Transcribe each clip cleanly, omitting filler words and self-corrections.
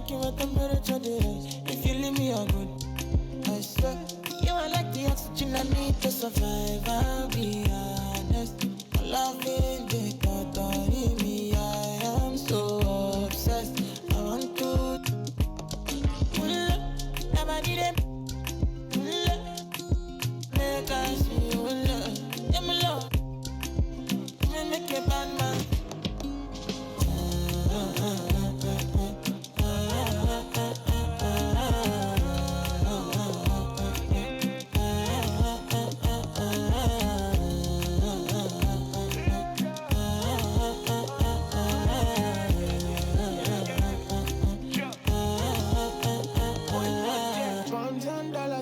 like you when temperature dey rise. If you leave me a good, I swear. You are like the oxygen I need to survive. I'll be honest. My love is the thought of me. I am so obsessed. I want to never need it. Make I see you love. Yeah, my love. Make a bad man.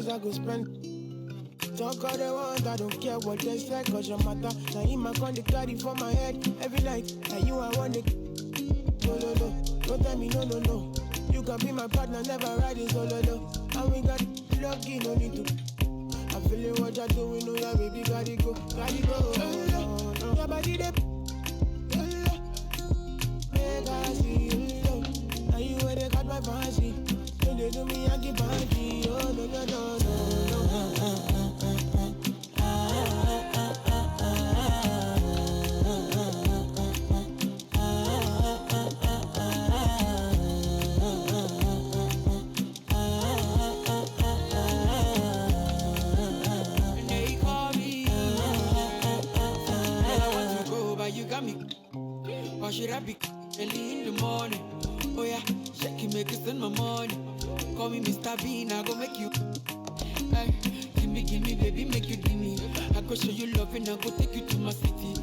I go spend. Talk all they want, I don't care what they say, cause your matter. Now in my con, they carry for my head every night. And you, I want it. No, no, no. Don't tell me no, no, no. You can be my partner, never ride it solo, no. And we got lucky, no need to. I'm feeling what you're doing, no, yeah, baby, gotta go, gotta go. Your body, they. Make I see you, now you where they got my fancy. When they do me, I keep banky. Oh, no, no, no, no. They call me. I want to go, but you got me. Or should I be early in the morning? Oh yeah, shake it, make it spend my money. Call me Mr. Bean, I go make you. Hey, give me, baby, make you give me. I go show you love and I go take you to my city.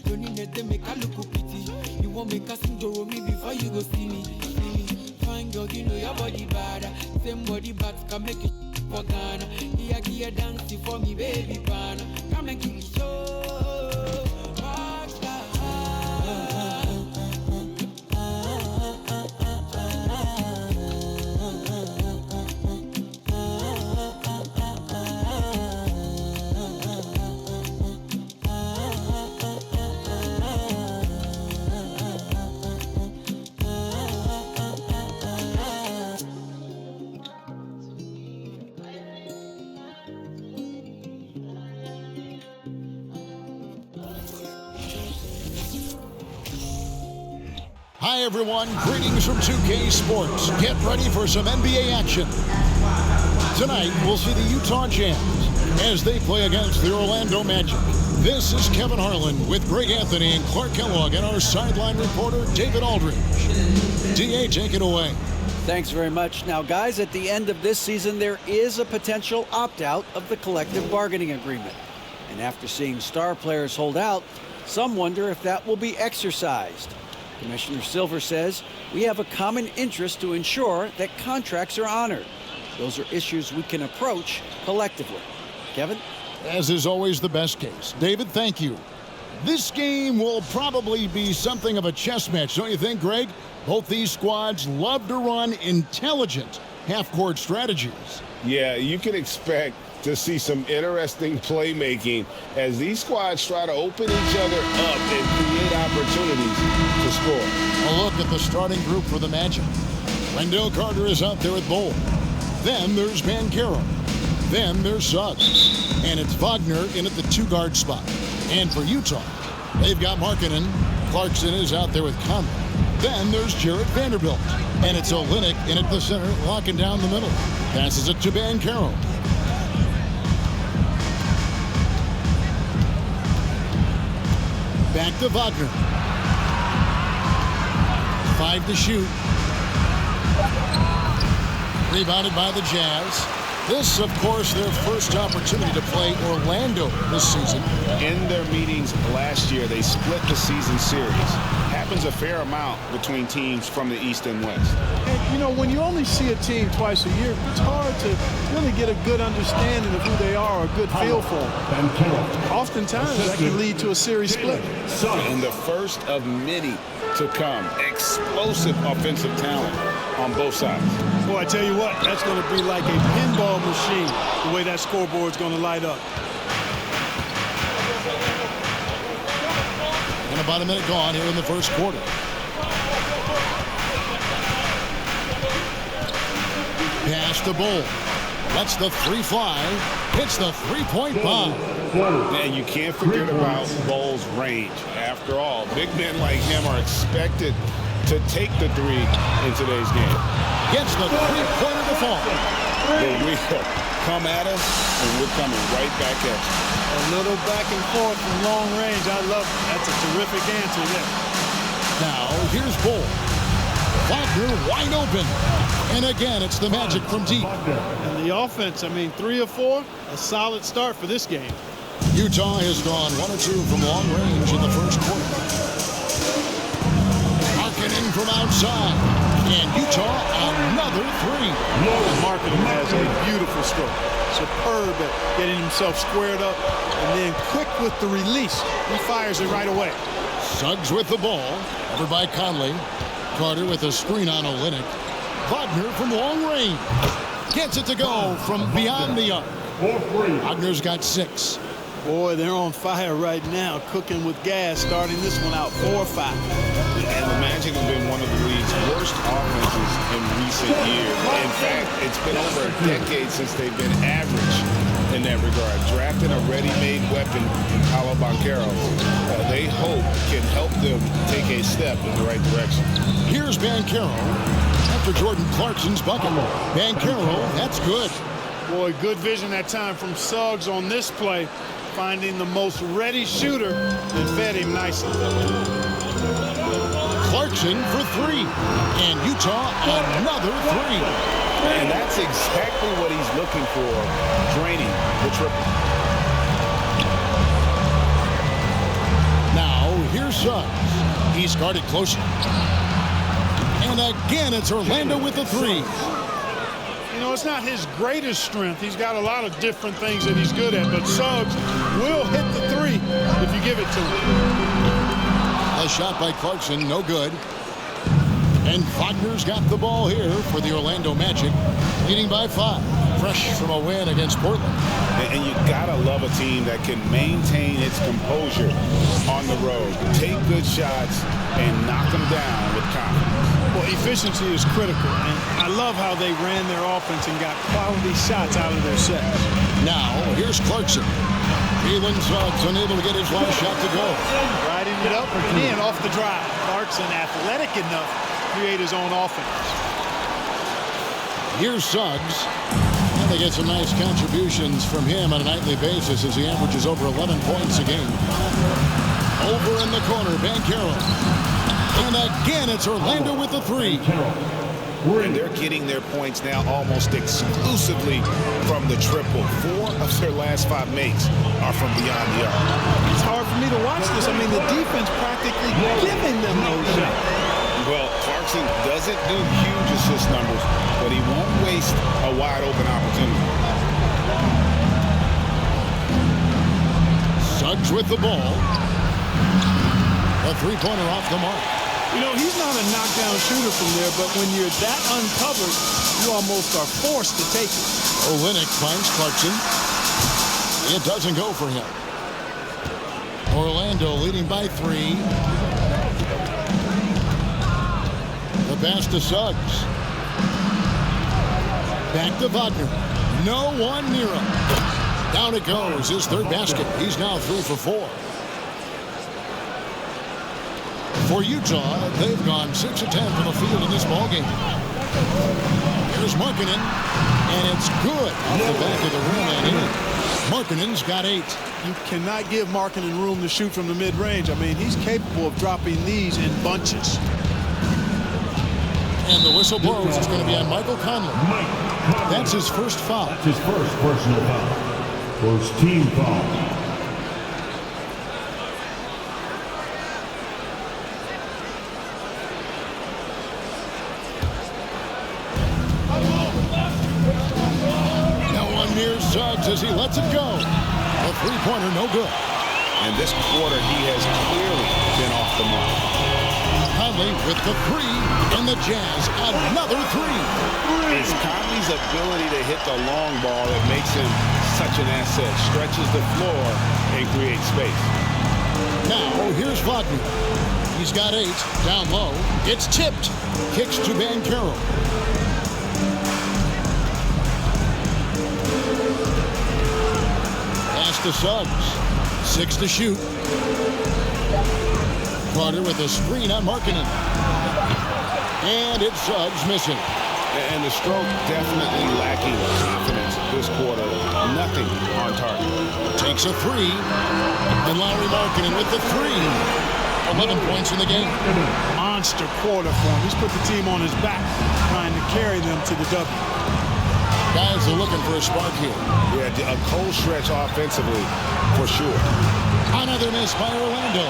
Don't need to make a look pity. You won't make a sing to me before you go see me. Fine girl, you know your body bad. Same body bad can make it for Ghana. Here, dance for me, baby, pana. Come and give me show. Hi, everyone. Greetings from 2K Sports. Get ready for some NBA action. Tonight, we'll see the Utah Jazz as they play against the Orlando Magic. This is Kevin Harlan with Greg Anthony and Clark Kellogg and our sideline reporter, David Aldridge. DA, take it away. Thanks very much. Now, guys, at the end of this season, there is a potential opt-out of the collective bargaining agreement. And after seeing star players hold out, some wonder if that will be exercised. Commissioner Silver says we have a common interest to ensure that contracts are honored. Those are issues we can approach collectively. Kevin? As is always the best case. David, thank you. This game will probably be something of a chess match, don't you think, Greg? Both these squads love to run intelligent half-court strategies. Yeah, you can expect to see some interesting playmaking as these squads try to open each other up and create opportunities to score. A look at the starting group for the Magic. Wendell Carter is out there at Bull. Then there's Banchero. Then there's Suggs. And it's Wagner in at the two-guard spot. And for Utah, they've got Markkanen. Clarkson is out there with Conley. Then there's Jarrett Vanderbilt. And it's Olynyk in at the center, locking down the middle. Passes it to Banchero. Back to Wagner. 5 to shoot. Rebounded by the Jazz. This, of course, their first opportunity to play Orlando this season. In their meetings last year, they split the season series. Happens a fair amount between teams from the East and West. And, you know, when you only see a team twice a year, it's hard to really get a good understanding of who they are, or a good feel for them. Oftentimes, that can lead to a series split. And the first of many to come. Explosive offensive talent on both sides. Boy, I tell you what, that's going to be like a pinball machine, the way that scoreboard's going to light up. And about a minute gone here in the first quarter. Fakes the bull. Lets the three fly. Hits the three-point bomb. And you can't forget about Bull's range. After all, big men like him are expected to take the three in today's game. Gets the three-pointer to fall. But we come at us, and we're coming right back at you. A little back and forth from long range. I love it. That's a terrific answer there. Now, here's Bull. Wagner wide open. And again, it's the Magic from deep. And the offense, I mean, 3 or 4, a solid start for this game. Utah has gone 1 or 2 from long range in the first quarter. Markkanen from outside. And Utah, another 3. And Markkanen has a beautiful stroke. Superb at getting himself squared up and then quick with the release. He fires it right away. Suggs with the ball. Covered by Conley. Carter with a screen on Olynyk. Wagner from long range. Gets it to go from beyond the arc. Wagner's got 6. Boy, they're on fire right now, cooking with gas, starting this one out 4 or 5. And the Magic have been one of the league's worst offenses in recent years. In fact, it's been over a decade since they've been average in that regard. Drafting a ready-made weapon in Pablo Banchero, they hope can help them take a step in the right direction. Here's Banchero after Jordan Clarkson's bucket. Banchero, that's good. Boy, good vision that time from Suggs on this play, finding the most ready shooter and fed him nicely. Clarkson for 3. And Utah, another 3. And that's exactly what he's looking for, draining the triple. Now, here's Suggs. He's guarded closely. And again, it's Orlando with the 3. You know, it's not his greatest strength. He's got a lot of different things that he's good at, but Suggs will hit the 3 if you give it to him. A shot by Clarkson, no good. And Wagner's got the ball here for the Orlando Magic, leading by 5. Fresh from a win against Portland. And you gotta love a team that can maintain its composure on the road, take good shots, and knock them down with confidence. Well, efficiency is critical, and I love how they ran their offense and got quality shots out of their sets. Now, here's Clarkson. Feeling Suggs unable to get his last shot to go. Riding it up and in off the drive. Clarkson athletic enough to create his own offense. Here's Suggs. And they get some nice contributions from him on a nightly basis as he averages over 11 points a game. Over in the corner, Banchero. And again, it's Orlando with the 3. And they're getting their points now almost exclusively from the triple. 4 of their last 5 makes are from beyond the arc. It's hard for me to watch this. I mean, the defense practically giving them those shots. Well, Clarkson doesn't do huge assist numbers, but he won't waste a wide open opportunity. Suggs with the ball. A 3-pointer off the mark. You know, he's not a knockdown shooter from there, but when you're that uncovered, you almost are forced to take it. Olynyk finds Clarkson. It doesn't go for him. Orlando leading by 3. The pass to Suggs. Back to Wagner. No one near him. Down it goes. His 3rd basket. He's now 3 for 4. For Utah, they've gone 6 of 10 from the field in this ballgame. Here's Markkanen, and it's good off the back of the rim and in. Markkanen's got 8. You cannot give Markkanen room to shoot from the mid-range. I mean, he's capable of dropping these in bunches. And the whistle blows. It's going to be on Michael Conley. That's his first foul. That's his first personal foul. First team foul. Suggs as he lets it go. A 3-pointer, no good. And this quarter, he has clearly been off the mark. Conley with the 3, and the Jazz another 3. It's Conley's ability to hit the long ball that makes him such an asset. Stretches the floor and creates space. Now, here's Wagner. He's got 8, down low. It's tipped. Kicks to Banchero. to Suggs. 6 to shoot. Carter with a screen on Markkanen. And it's Suggs missing. And the stroke definitely lacking confidence this quarter. Nothing on target. Takes a three. And Lauri Markkanen with the three. 11 points in the game. Monster quarter for him. He's put the team on his back, trying to carry them to the W. Guys are looking for a spark here. Yeah, a cold stretch offensively, for sure. Another miss by Orlando.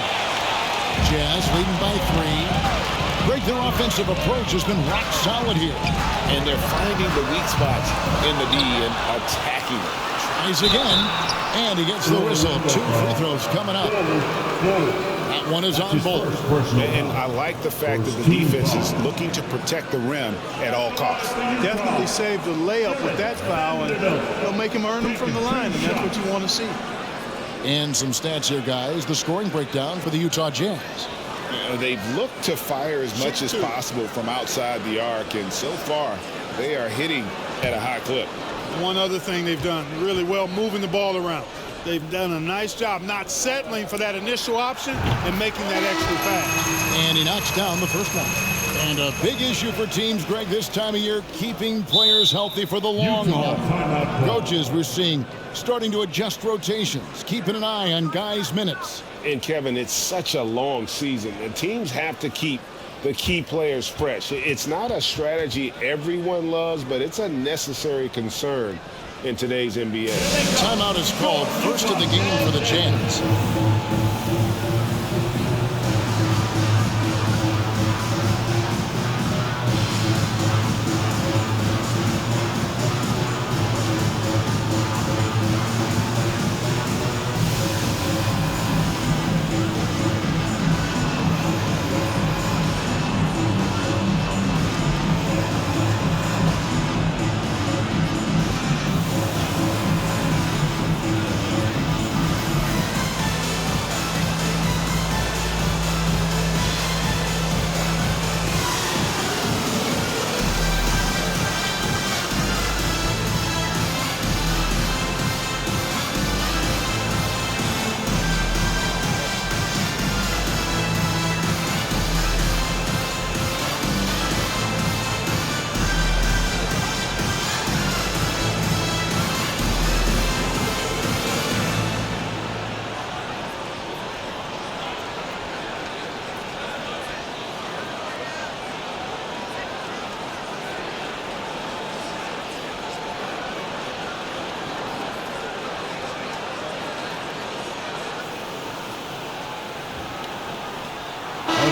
Jazz leading by 3. Greg, their offensive approach has been rock solid here. And they're finding the weak spots in the D and attacking them. Tries again, and he gets the whistle. 2 free throws coming up. That one is on board. And I like the fact that the defense is looking to protect the rim at all costs. Definitely saved the layup with that foul, and they'll make him earn them from the line, and that's what you want to see. And some stats here, guys. The scoring breakdown for the Utah Jazz. They've looked to fire as much as possible from outside the arc, and so far they are hitting at a high clip. One other thing they've done really well, moving the ball around. They've done a nice job not settling for that initial option and making that extra pass. And he knocks down the first one. And a big issue for teams, Greg, this time of year, keeping players healthy for the long haul. Coaches, we're seeing, starting to adjust rotations, keeping an eye on guys' minutes. And, Kevin, it's such a long season, and teams have to keep the key players fresh. It's not a strategy everyone loves, but it's a necessary concern in today's NBA. Timeout is called. First of the game for the Jazz.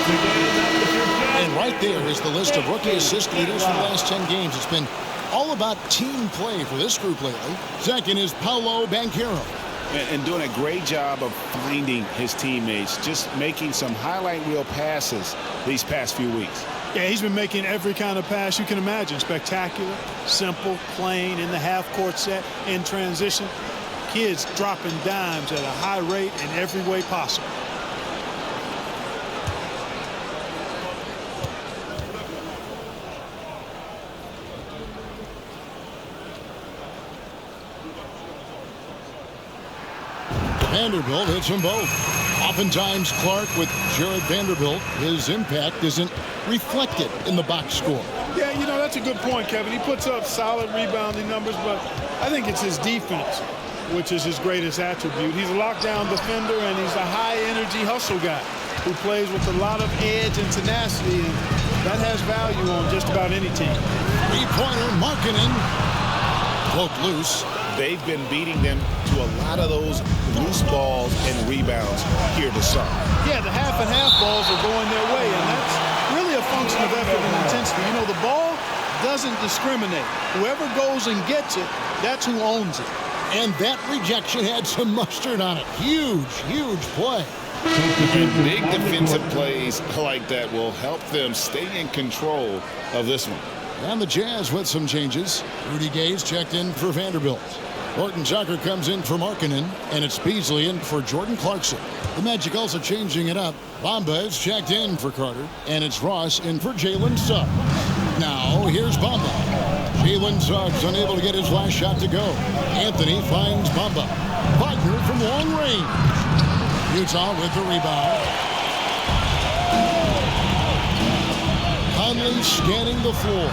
And right there is the list of rookie assist leaders for the last 10 games. It's been all about team play for this group lately. Second is Pablo Banchero. And doing a great job of finding his teammates, just making some highlight reel passes these past few weeks. Yeah, he's been making every kind of pass you can imagine. Spectacular, simple, plain, in the half-court set, in transition. Kids dropping dimes at a high rate in every way possible. Vanderbilt hits them both. Oftentimes, Clark with Jared Vanderbilt, his impact isn't reflected in the box score. Yeah, you know, that's a good point, Kevin. He puts up solid rebounding numbers, but I think it's his defense, which is his greatest attribute. He's a lockdown defender, and he's a high-energy hustle guy who plays with a lot of edge and tenacity, and that has value on just about any team. Three-pointer, Markkanen. Poked loose. They've been beating them to a lot of those loose balls and rebounds here to start. Yeah, the half and half balls are going their way, and that's really a function of effort and intensity. You know, the ball doesn't discriminate. Whoever goes and gets it, that's who owns it. And that rejection had some mustard on it. Huge, huge play. And big defensive plays like that will help them stay in control of this one. And the Jazz with some changes. Rudy Gay's checked in for Vanderbilt. Horton Tucker comes in for Markkanen, and it's Beasley in for Jordan Clarkson. The Magic also changing it up. Bamba is checked in for Carter, and it's Ross in for Jalen Suggs. Now, here's Bamba. Jalen Suggs unable to get his last shot to go. Anthony finds Bamba. Wagner from long range. Utah with the rebound. Conley scanning the floor.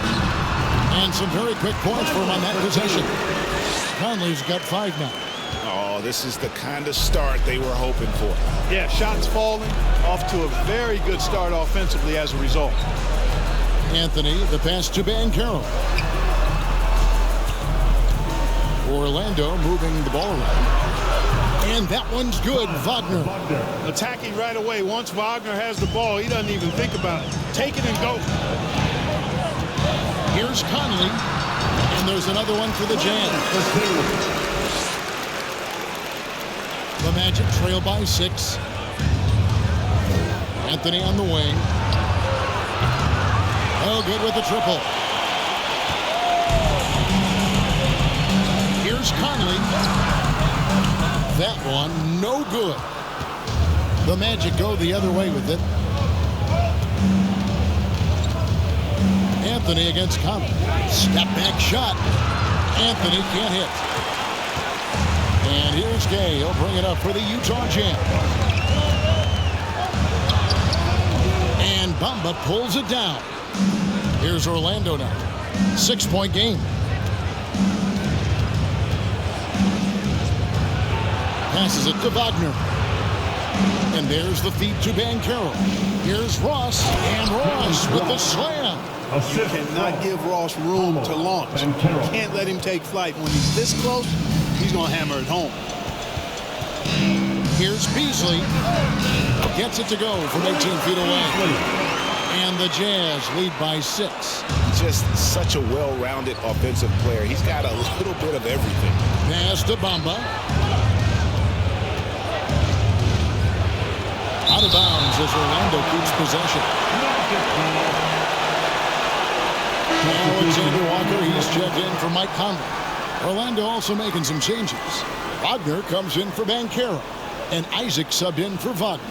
And some very quick points for him on that possession. Conley's got 5 now. Oh, this is the kind of start they were hoping for. Yeah, shots falling, off to a very good start offensively as a result. Anthony, the pass to Banchero. Orlando moving the ball around. And that one's good, Wagner. Attacking right away. Once Wagner has the ball, he doesn't even think about it. Take it and go. Here's Conley. And there's another one for the Jazz. The Magic trail by 6. Anthony on the wing. Oh, good with the triple. Here's Conley. That one, no good. The Magic go the other way with it. Anthony against Conley. Step back shot. Anthony can't hit. And here's Gay. He'll bring it up for the Utah Jazz. And Bamba pulls it down. Here's Orlando now. 6-point game. Passes it to Wagner. And there's the feed to Banchero. Here's Ross. And Ross with the slam. You cannot give Ross room to launch. You can't let him take flight. When he's this close, he's going to hammer it home. Here's Beasley. Gets it to go from 18 feet away. And the Jazz lead by 6. Just such a well-rounded offensive player. He's got a little bit of everything. Pass to Bamba. Out of bounds as Orlando keeps possession. Alexander Walker, he's checked in for Mike Conley. Orlando also making some changes. Wagner comes in for Banchero. And Isaac subbed in for Wagner.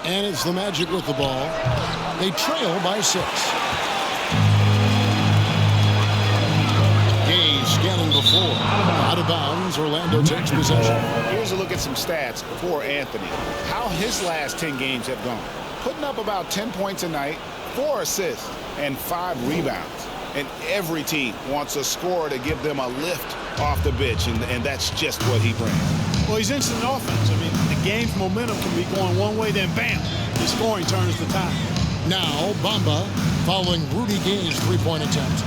And it's the Magic with the ball. They trail by 6. Gay scanning the floor. Out of bounds. Orlando takes possession. Here's a look at some stats for Anthony. How his last 10 games have gone. Putting up about 10 points a night, 4 assists, and 5 rebounds. And every team wants a scorer to give them a lift off the bench, and that's just what he brings. Well, he's instant offense. I mean, the game's momentum can be going one way, then bam, the scoring turns the tide. Now, Bamba following Rudy Gay's three-point attempt.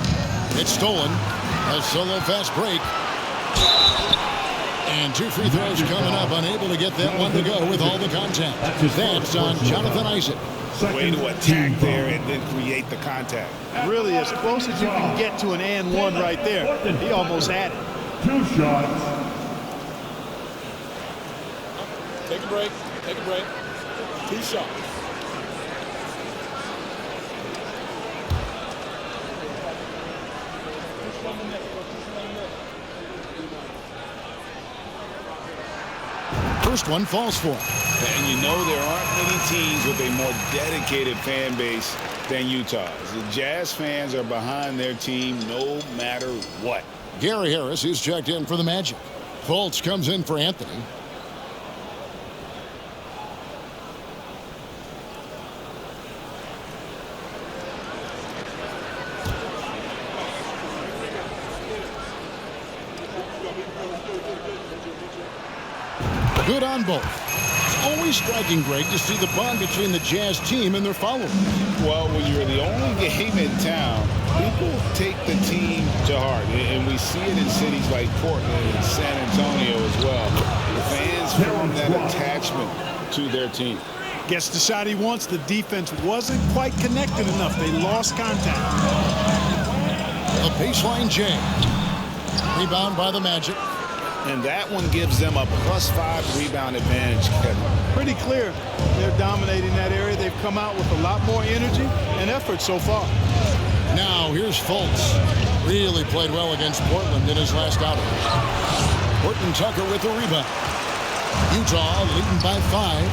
It's stolen. A solo fast break. And 2 free throws coming up. Unable to get that one to go with all the contact. That's on Jonathan Isaac. Way to attack there and then create the contact. Really, as close as you can get to an and one right there. He almost had it. 2 shots. Take a break. Take a break. 2 shots. First one falls for him. And you know there aren't many teams with a more dedicated fan base than Utah. The Jazz fans are behind their team no matter what. Gary Harris is checked in for the Magic. Fultz comes in for Anthony. Good on both. It's always striking, Greg, to see the bond between the Jazz team and their followers. Well, when you're the only game in town, people take the team to heart. And we see it in cities like Portland and San Antonio as well. The fans form that attachment to their team. Gets the shot he wants. The defense wasn't quite connected enough. They lost contact. A baseline jam. Rebound by the Magic. And that one gives them a +5 rebound advantage, Kevin. Pretty clear. They're dominating that area. They've come out with a lot more energy and effort so far. Now here's Fultz. Really played well against Portland in his last outing. Horton Tucker with the rebound. Utah leading by 5.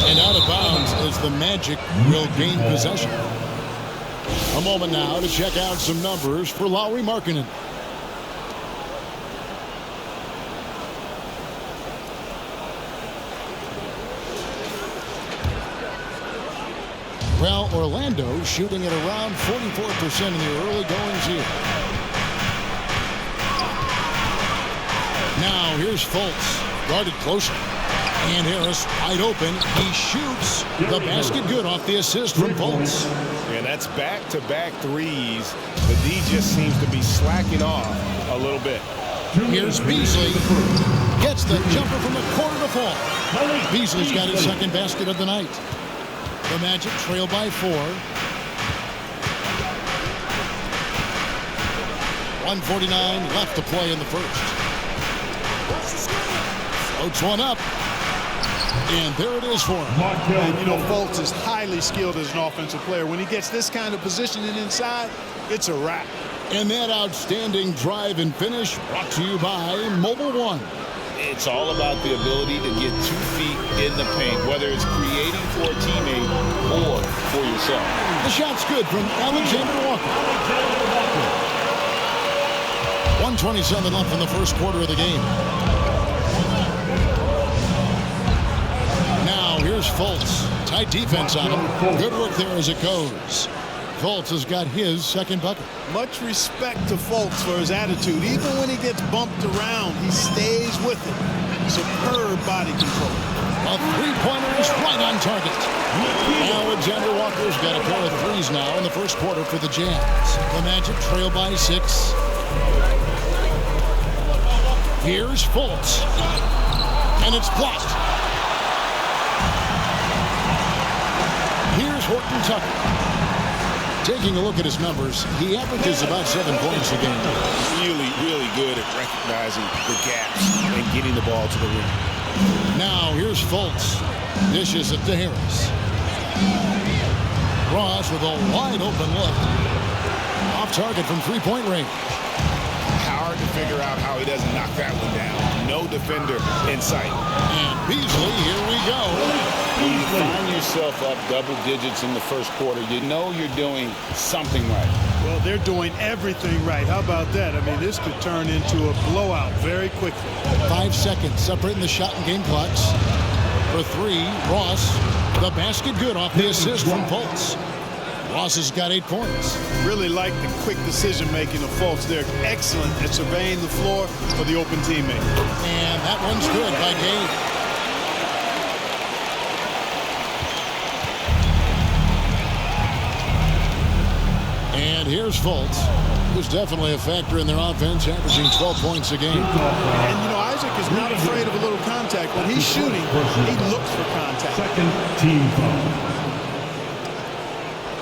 And out of bounds as the Magic will gain possession. A moment now to check out some numbers for Lauri Markkanen. Well, Orlando shooting at around 44% in the early goings here. Now here's Fultz, guarded closer. And Harris wide open. He shoots the basket good off the assist from Fultz. And that's back-to-back threes. The D just seems to be slacking off a little bit. Here's Beasley. Gets the jumper from the corner to fall. Beasley's got his second basket of the night. The Magic trail by 4. 1:49 left to play in the first. Floats one up. And there it is for him. And, you know, Fultz is highly skilled as an offensive player. When he gets this kind of positioning inside, it's a wrap. And that outstanding drive and finish brought to you by Mobile One. It's all about the ability to get 2 feet in the paint, whether it's creating for a teammate or for yourself. The shot's good from Alexander Walker. 1:27 left in the first quarter of the game. Now here's Fultz. Tight defense on him. Good work there as it goes. Fultz has got his second bucket. Much respect to Fultz for his attitude. Even when he gets bumped around, he stays with it. Superb body control. A three-pointer is right on target. Alexander Walker's got a pair of threes now in the first quarter for the Jazz. The Magic trail by 6. Here's Fultz. And it's blocked. Here's Horton Tucker. Taking a look at his numbers, he averages about 7 points a game. Really good at recognizing the gaps and getting the ball to the rim. Now here's Fultz. Dishes it to Harris. Ross with a wide open look. Off target from three-point range. Hard to figure out how he doesn't knock that one down. No defender in sight. And Beasley, here we go. When you find yourself up double digits in the first quarter, you know you're doing something right. Well, they're doing everything right. How about that? I mean, this could turn into a blowout very quickly. 5 seconds separating the shot and game clocks. For 3, Ross. The basket good off the assist from Fultz. Ross has got 8 points. Really like the quick decision-making of Fultz. They're excellent at surveying the floor for the open teammate. And that one's good by Gabe. And here's Fultz, who's definitely a factor in their offense, averaging 12 points a game. And, you know, Isaac is not afraid of a little contact. When he's shooting, he looks for contact. Second team foul.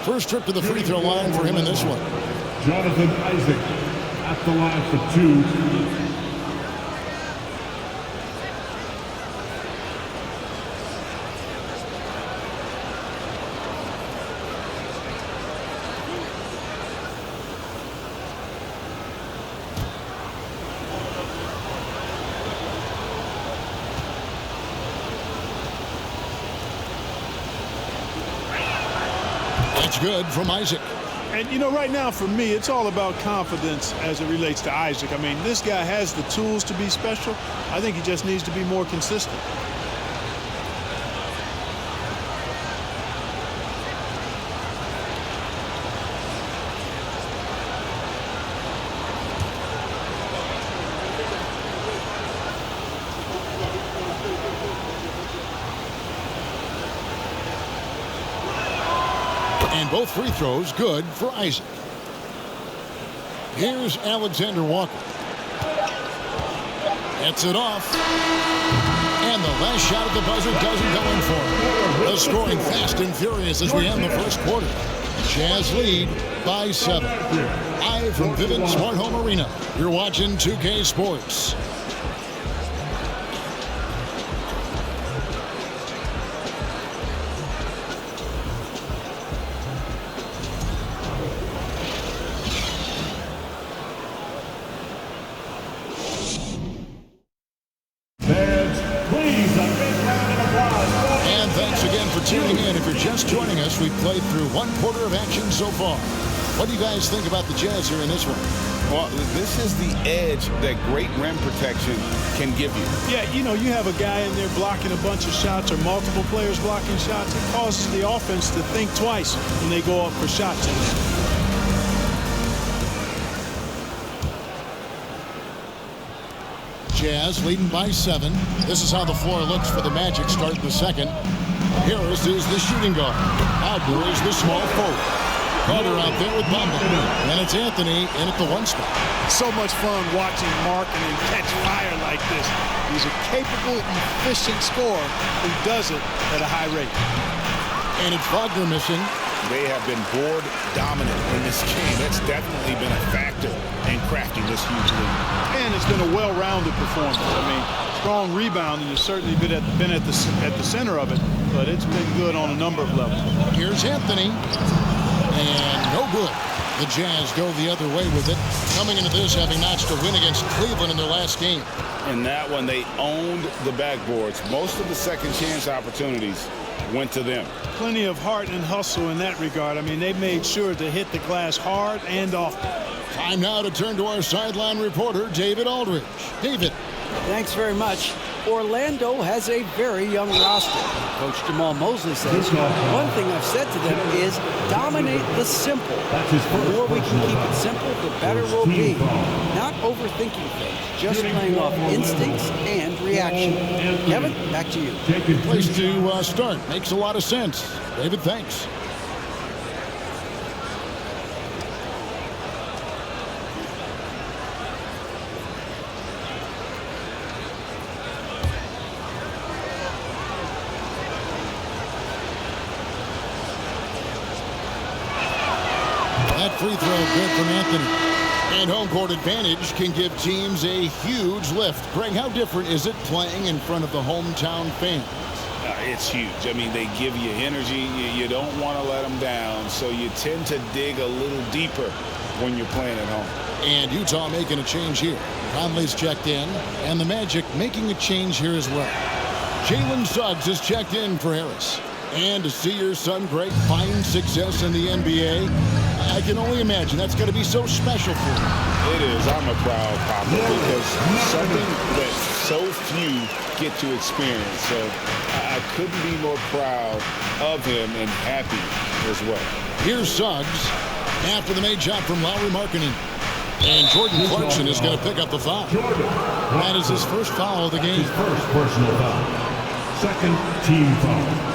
First trip to the free throw line for him in this one. Jonathan Isaac at the line for 2. That's good from Isaac. And, you know, right now for me, it's all about confidence as it relates to Isaac. I mean, this guy has the tools to be special. I think he just needs to be more consistent. And both free throws good for Isaac. Here's Alexander Walker. Gets it off. And the last shot at the buzzer doesn't go in for him. The scoring fast and furious as we end the first quarter. Jazz lead by 7. Live from Vivint Smart Home Arena. You're watching 2K Sports. you're just joining us, we've played through one quarter of action so far. What do you guys think about the Jazz here in this one? Well, this is the edge that great rim protection can give you. Yeah, you know, you have a guy in there blocking a bunch of shots or multiple players blocking shots. It causes the offense to think twice when they go up for shots in there. Jazz leading by 7. This is how the floor looks for the Magic starting the second. Harris is the shooting guard. Pablo is the small forward. Carter out there with Pablo. And it's Anthony in at the 1 spot. So much fun watching Markkanen catch fire like this. He's a capable, efficient scorer who does it at a high rate. And it's Wagner missing. They have been board dominant in this game. That's definitely been a factor in crafting this huge lead. And it's been a well-rounded performance. I mean, strong rebounding has certainly been at the center of it, but it's been good on a number of levels. Here's Anthony. And no good. The Jazz go the other way with it. Coming into this, having notched a win against Cleveland in their last game. In that one, they owned the backboards. Most of the second chance opportunities went to them. Plenty of heart and hustle in that regard. I mean, they made sure to hit the glass hard and often. Time now to turn to our sideline reporter, David Aldridge. David. Thanks very much. Orlando has a very young roster. Coach Jamal Mosley says, one thing I've said to them is dominate the simple. The more we can keep it simple, the better we'll be. Not overthinking things, just playing off instincts and reaction. Kevin, back to you. Place to start. Makes a lot of sense. David, thanks. That free throw good from Anthony. And home court advantage can give teams a huge lift. Greg, how different is it playing in front of the hometown fans? It's huge. I mean, they give you energy. You don't want to let them down, so you tend to dig a little deeper when you're playing at home. And Utah making a change here. Conley's checked in, and the Magic making a change here as well. Jalen Suggs is checked in for Harris. And to see your son Greg find success in the NBA, I can only imagine that's going to be so special for him. It is. I'm a proud papa because something that so few get to experience. So I couldn't be more proud of him and happy as well. Here's Suggs after the made shot from Lauri Markkanen. And Jordan Clarkson is going to pick up the foul. That is his first foul of the game. His first personal foul. Second team foul.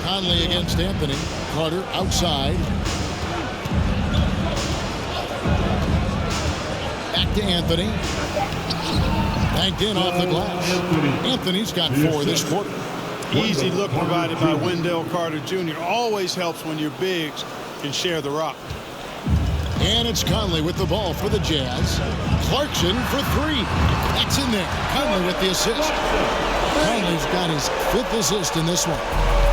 Conley against Anthony. Carter outside. Back to Anthony. Banked in off the glass. Anthony's got 4 this quarter. Easy look provided by Wendell Carter Jr. Always helps when your bigs can share the rock. And it's Conley with the ball for the Jazz. Clarkson for 3. That's in there. Conley with the assist. Conley's got his 5th assist in this one.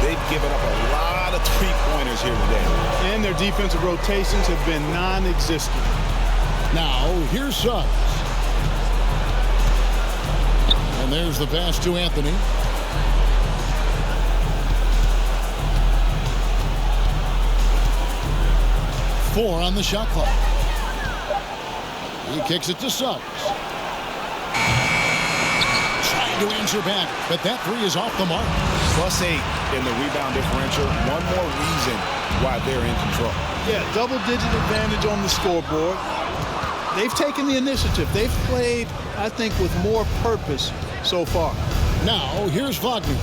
They've given up a lot of three-pointers here today. And their defensive rotations have been non-existent. Now, here's Suggs. And there's the pass to Anthony. Four on the shot clock. He kicks it to Suggs. Trying to answer back, but that 3 is off the mark. +8 in the rebound differential. One more reason why they're in control. Yeah, double-digit advantage on the scoreboard. They've taken the initiative. They've played, I think, with more purpose so far. Now, here's Wagner.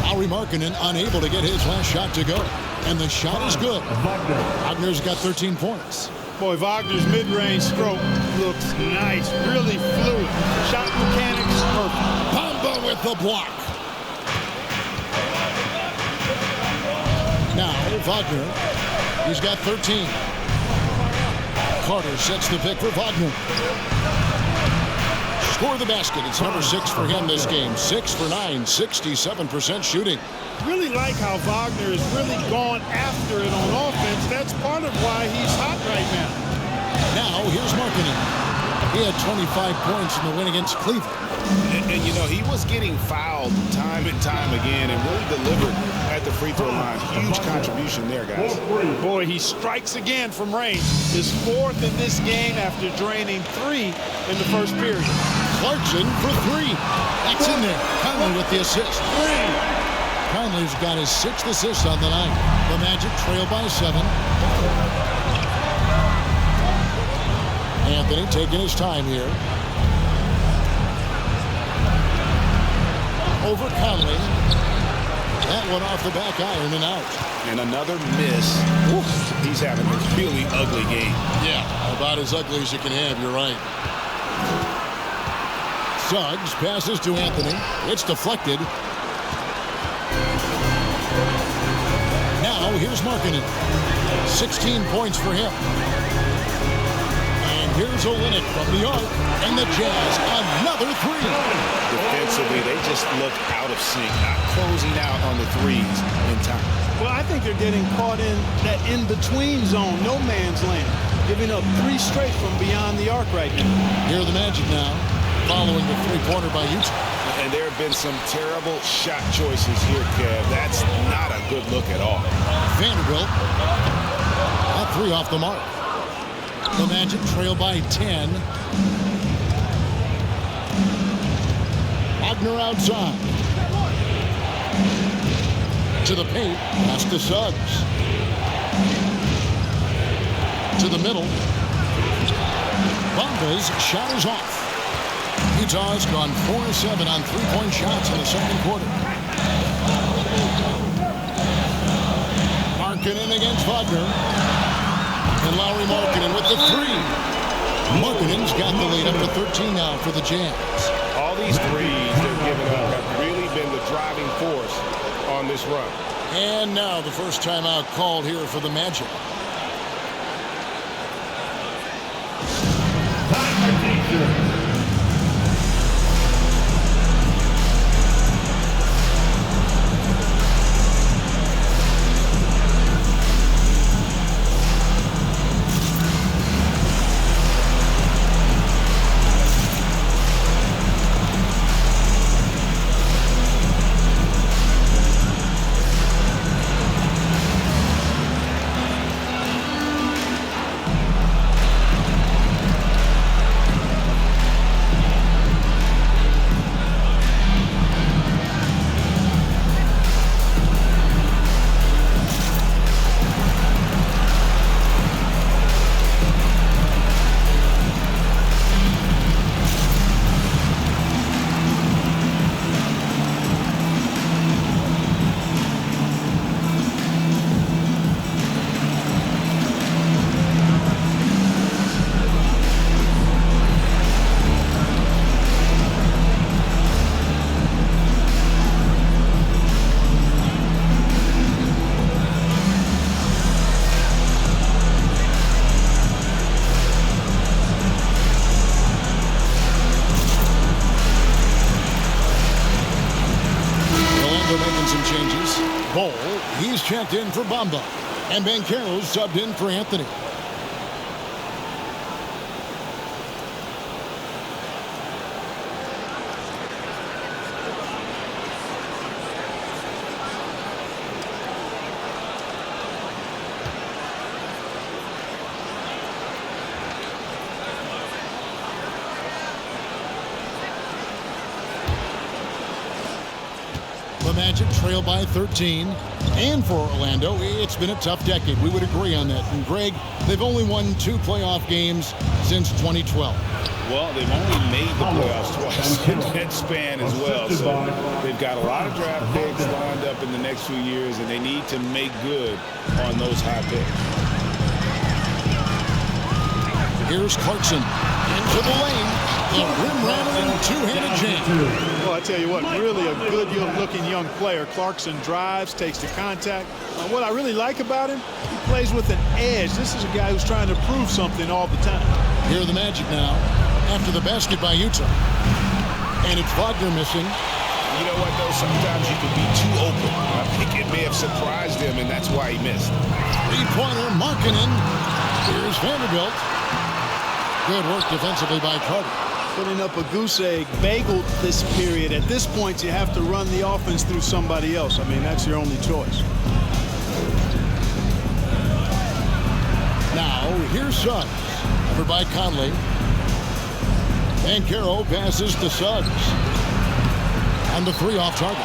Lauri Markkanen unable to get his last shot to go. And the shot is good. Wagner's got 13 points. Boy, Wagner's mid-range stroke looks nice. Really fluid. Shot mechanics perfect. Bamba with the block. Now, Wagner. He's got 13. Carter sets the pick for Wagner. Score the basket. It's number 6 for him this game. 6 for 9, 67% shooting. Really like how Wagner has really gone after it on offense. That's part of why he's hot right now. Now, here's Markkanen. He had 25 points in the win against Cleveland. And, you know, he was getting fouled time and time again and really delivered at the free throw line. Huge contribution there, guys. Boy, he strikes again from range. His fourth in this game after draining 3 in the first period. Clarkson for 3. That's in there. Conley with the assist. Conley's got his 6th assist on the night. The Magic trail by 7. Anthony taking his time here. Over Conley. That one off the back iron and out. And another miss. Oof, he's having a really ugly game. Yeah, about as ugly as you can have, you're right. Suggs passes to Anthony. It's deflected. Now here's Markkanen. 16 points for him. Here's Olynyk from the arc, and the Jazz, another 3. Defensively, they just look out of sync, not closing out on the threes in time. Well, I think they're getting caught in that in-between zone, no man's land, giving up 3 straight from beyond the arc right now. Here are the Magic now, following the three-pointer by Utah. And there have been some terrible shot choices here, Kev. That's not a good look at all. Vanderbilt, a 3 off the mark. The Magic trail by 10. Wagner outside. To the paint. Pass to Suggs. To the middle. Bamba's shot is off. Utah's gone 4-7 on three-point shots in the second quarter. Markkanen against Wagner. And Lauri Markkanen with the 3. Markkanen's got the lead up to 13 now for the Jazz. All these threes they're giving up have really been the driving force on this run. And now the first timeout called here for the Magic. He's checked in for Bamba. And Banchero subbed in for Anthony. The Magic trail by 13. And for Orlando, it's been a tough decade. We would agree on that. And Greg, they've only won 2 playoff games since 2012. Well, they've only made the playoffs twice in that span as well. So they've got a lot of draft picks lined up in the next few years, and they need to make good on those high picks. Here's Clarkson into the lane. The rim-rattling two-handed jam. Well, I tell you what, really a good-looking young player. Clarkson drives, takes the contact. What I really like about him, he plays with an edge. This is a guy who's trying to prove something all the time. Here are the Magic now after the basket by Utah. And it's Wagner missing. You know what, though? Sometimes you can be too open. I think it may have surprised him, and that's why he missed. Three-pointer, Markkanen. Here's Vanderbilt. Good work defensively by Carter. Putting up a goose egg, bageled this period. At this point, you have to run the offense through somebody else. I mean, that's your only choice. Now, here's Suggs. Covered by Conley. Banchero passes to Suggs. On the 3 off target.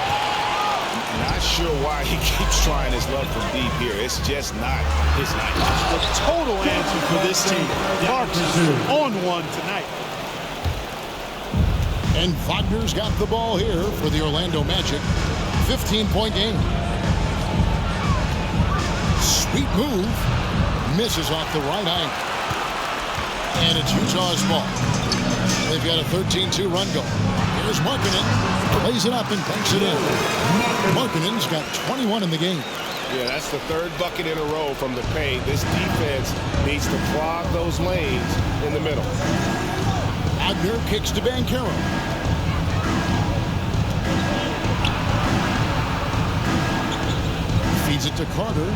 Not sure why he keeps trying his love from deep here. It's just not his night. The total answer for this team. Marks on one tonight. And Wagner's got the ball here for the Orlando Magic. 15-point game. Sweet move. Misses off the right angle. And it's Utah's ball. They've got a 13-2 run goal. Here's Markkanen. Plays it up and banks it in. Markkanen's got 21 in the game. Yeah, that's the 3rd bucket in a row from the paint. This defense needs to clog those lanes in the middle. Wagner kicks to Banchero. Feeds it to Carter.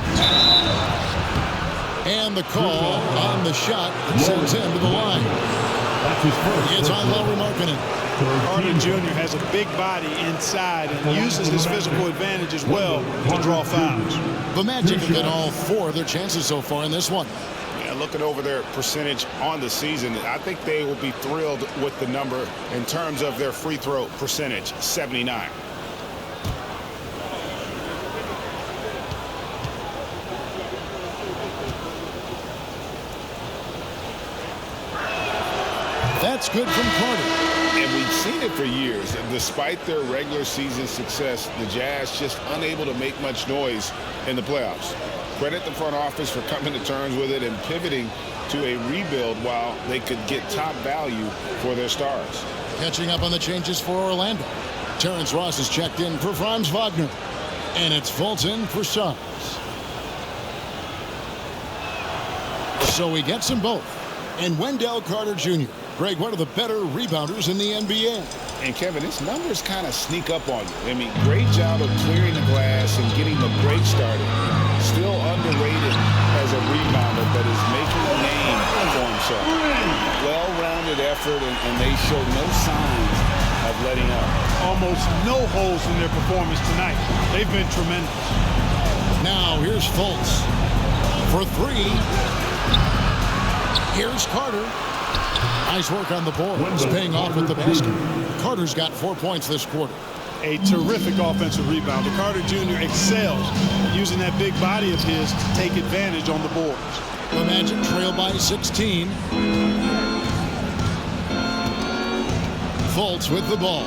And the call on the shot that sends him to the line. That's his first. It's on Lauri Markkanen. Carter Jr. has a big body inside and uses his physical advantage as well to draw fouls. The Magic have been all 4 of their chances so far in this one. Yeah, looking over their percentage on the season, I think they will be thrilled with the number in terms of their free throw percentage, 79. That's good from Carter. And we've seen it for years. And despite their regular season success, the Jazz just unable to make much noise in the playoffs. Credit the front office for coming to terms with it and pivoting to a rebuild while they could get top value for their stars. Catching up on the changes for Orlando. Terrence Ross is checked in for Franz Wagner. And it's Fultz in for Suggs. So he gets them both. And Wendell Carter Jr. Greg, one of the better rebounders in the NBA. And Kevin, his numbers kind of sneak up on you. I mean, great job of clearing the glass and getting the break started. Still underrated as a rebounder, but is making a name for himself. Well-rounded effort, and they show no signs of letting up. Almost no holes in their performance tonight. They've been tremendous. Now here's Fultz for 3. Here's Carter. Nice work on the board. It's paying off with the basket. Carter's got 4 points this quarter. A terrific offensive rebounder. Carter Jr. excels using that big body of his to take advantage on the boards. The Magic trail by 16. Fultz with the ball.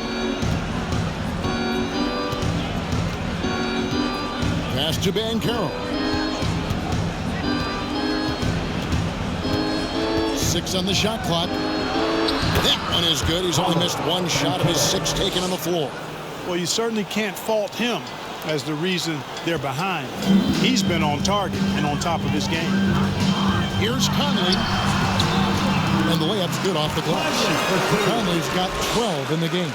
Pass to Banchero. 6 on the shot clock. That one is good. He's only missed 1 shot of his 6 taken on the floor. Well, you certainly can't fault him as the reason they're behind. He's been on target and on top of his game. Here's Conley. And the layup's good off the glass. Conley's got 12 in the game.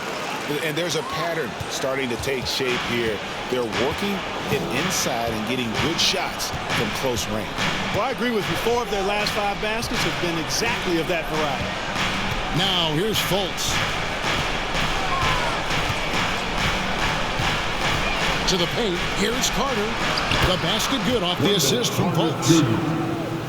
And there's a pattern starting to take shape here. They're working it inside and getting good shots from close range. Well, I agree with you. 4 of their last 5 baskets have been exactly of that variety. Now here's Fultz. To the paint. Here's Carter. The basket good off the assist from Fultz.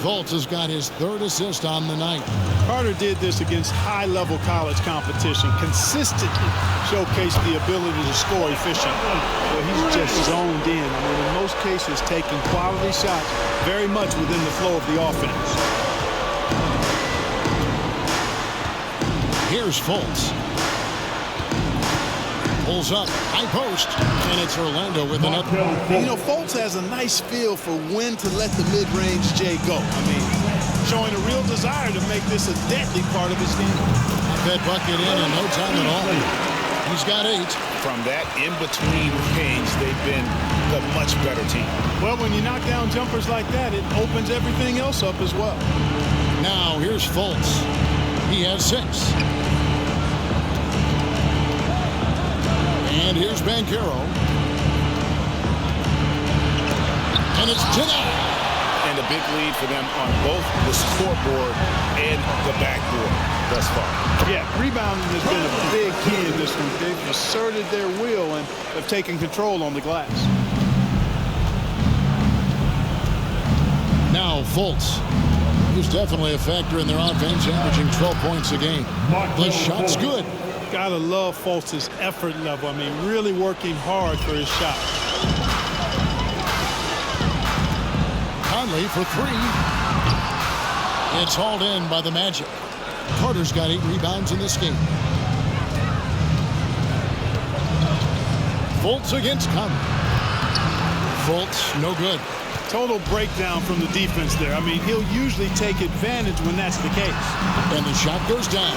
Fultz has got his 3rd assist on the night. Carter did this against high-level college competition, consistently showcased the ability to score efficiently. Well, he's just zoned in. I mean, in most cases, taking quality shots very much within the flow of the offense. Here's Fultz. Pulls up, high post, and it's Orlando with another. You know, Fultz has a nice feel for when to let the mid-range J go. I mean, showing a real desire to make this a deadly part of his game. That bucket in no time at all. He's got 8. From that in-between range, they've been the much better team. Well, when you knock down jumpers like that, it opens everything else up as well. Now here's Fultz. He has 6. And here's Banchero. And it's denied. And the a big lead for them on both the scoreboard and the backboard thus far. Yeah, rebounding has been a big key in this one. They've asserted their will and have taken control on the glass. Now Fultz, who's definitely a factor in their offense, averaging 12 points a game. The shot's good. Gotta love Fultz's effort level. I mean, really working hard for his shot. Conley for three. It's hauled in by the Magic. Carter's got 8 rebounds in this game. Fultz against Conley. Fultz, no good. Total breakdown from the defense there. I mean, he'll usually take advantage when that's the case. And the shot goes down.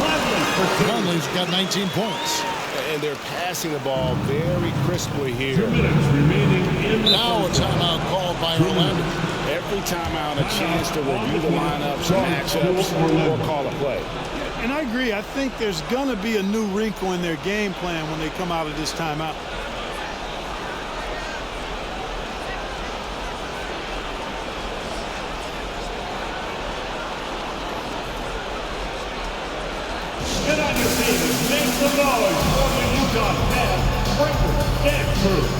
Conley's got 19 points. And they're passing the ball very crisply here. 2 minutes remaining in the Now a timeout called by Orlando. Every timeout a chance to review the lineups, matchups, or call a play. And I agree. I think there's going to be a new wrinkle in their game plan when they come out of this timeout. And on your team, make some noise for the Utah Jazz, Banchero.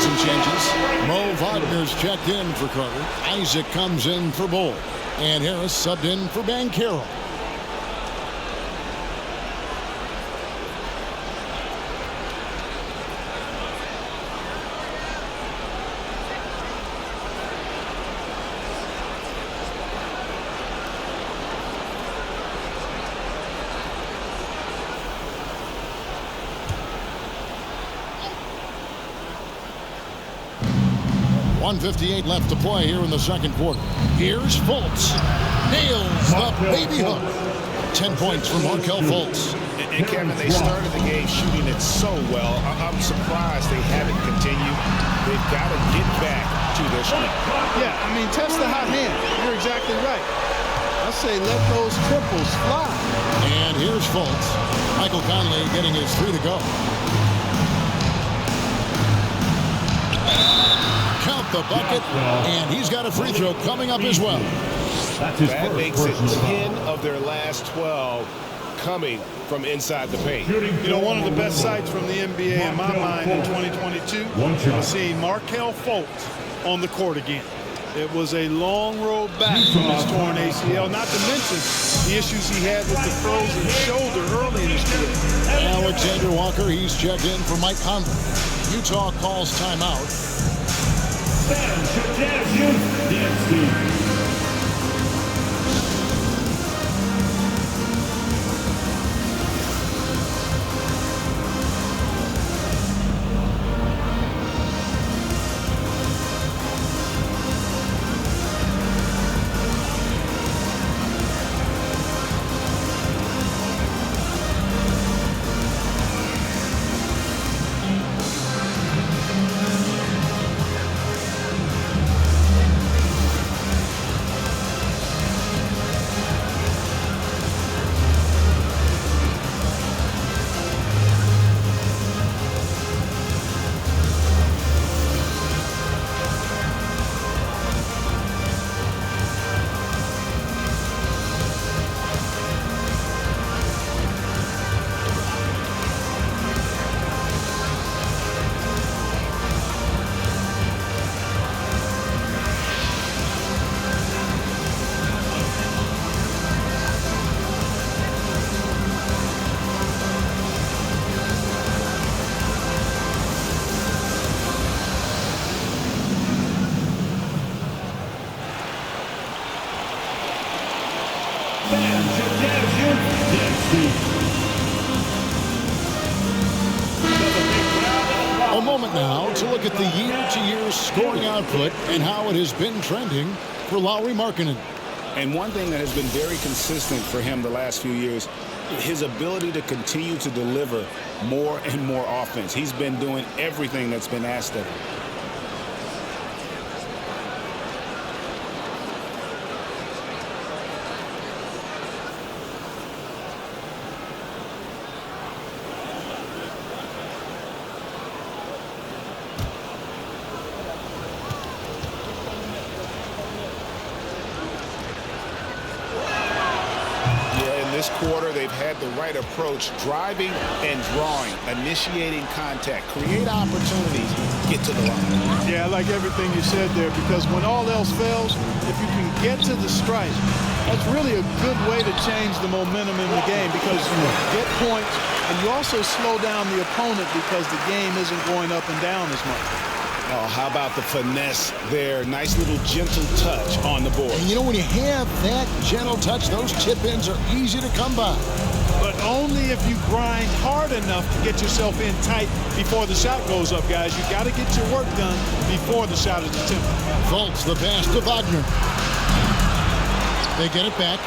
Some changes. Mo Wagner's checked in for Carter. Isaac comes in for Bull. And Harris subbed in for Banchero. .158 left to play here in the second quarter. Here's Fultz. Nails the baby hook. 10 points for Markelle Fultz. And Kevin, they started the game shooting it so well. I'm surprised they haven't continued. They've got to get back to their strength. Yeah, I mean, test the hot hand. You're exactly right. I say let those triples fly. And here's Fultz. Michael Conley getting his 3 to go. Count the bucket, and he's got a free throw coming up as well. That makes it 10 of their last 12 coming from inside the paint. You know, one of the best sights from the NBA in my mind in 2022 was seeing Markelle Fultz on the court again. It was a long road back from his torn ACL, not to mention the issues he had with the frozen shoulder early in his career. Alexander Walker, he's checked in for Mike Conley. Utah calls timeout. A moment now to look at the year-to-year scoring output and how it has been trending for Lauri Markkanen. And one thing that has been very consistent for him the last few years, his ability to continue to deliver more and more offense. He's been doing everything that's been asked of him. This quarter, they've had the right approach, driving and drawing, initiating contact, create opportunities, get to the line. Yeah, I like everything you said there, because when all else fails, if you can get to the stripe, that's really a good way to change the momentum in the game, because you get points and you also slow down the opponent because the game isn't going up and down as much. Oh, how about the finesse there? Nice little gentle touch on the board. And you know, when you have that gentle touch, those tip-ins are easy to come by. But only if you grind hard enough to get yourself in tight before the shot goes up, guys. You got to get your work done before the shot is attempted. Fultz, the pass to Wagner. They get it back.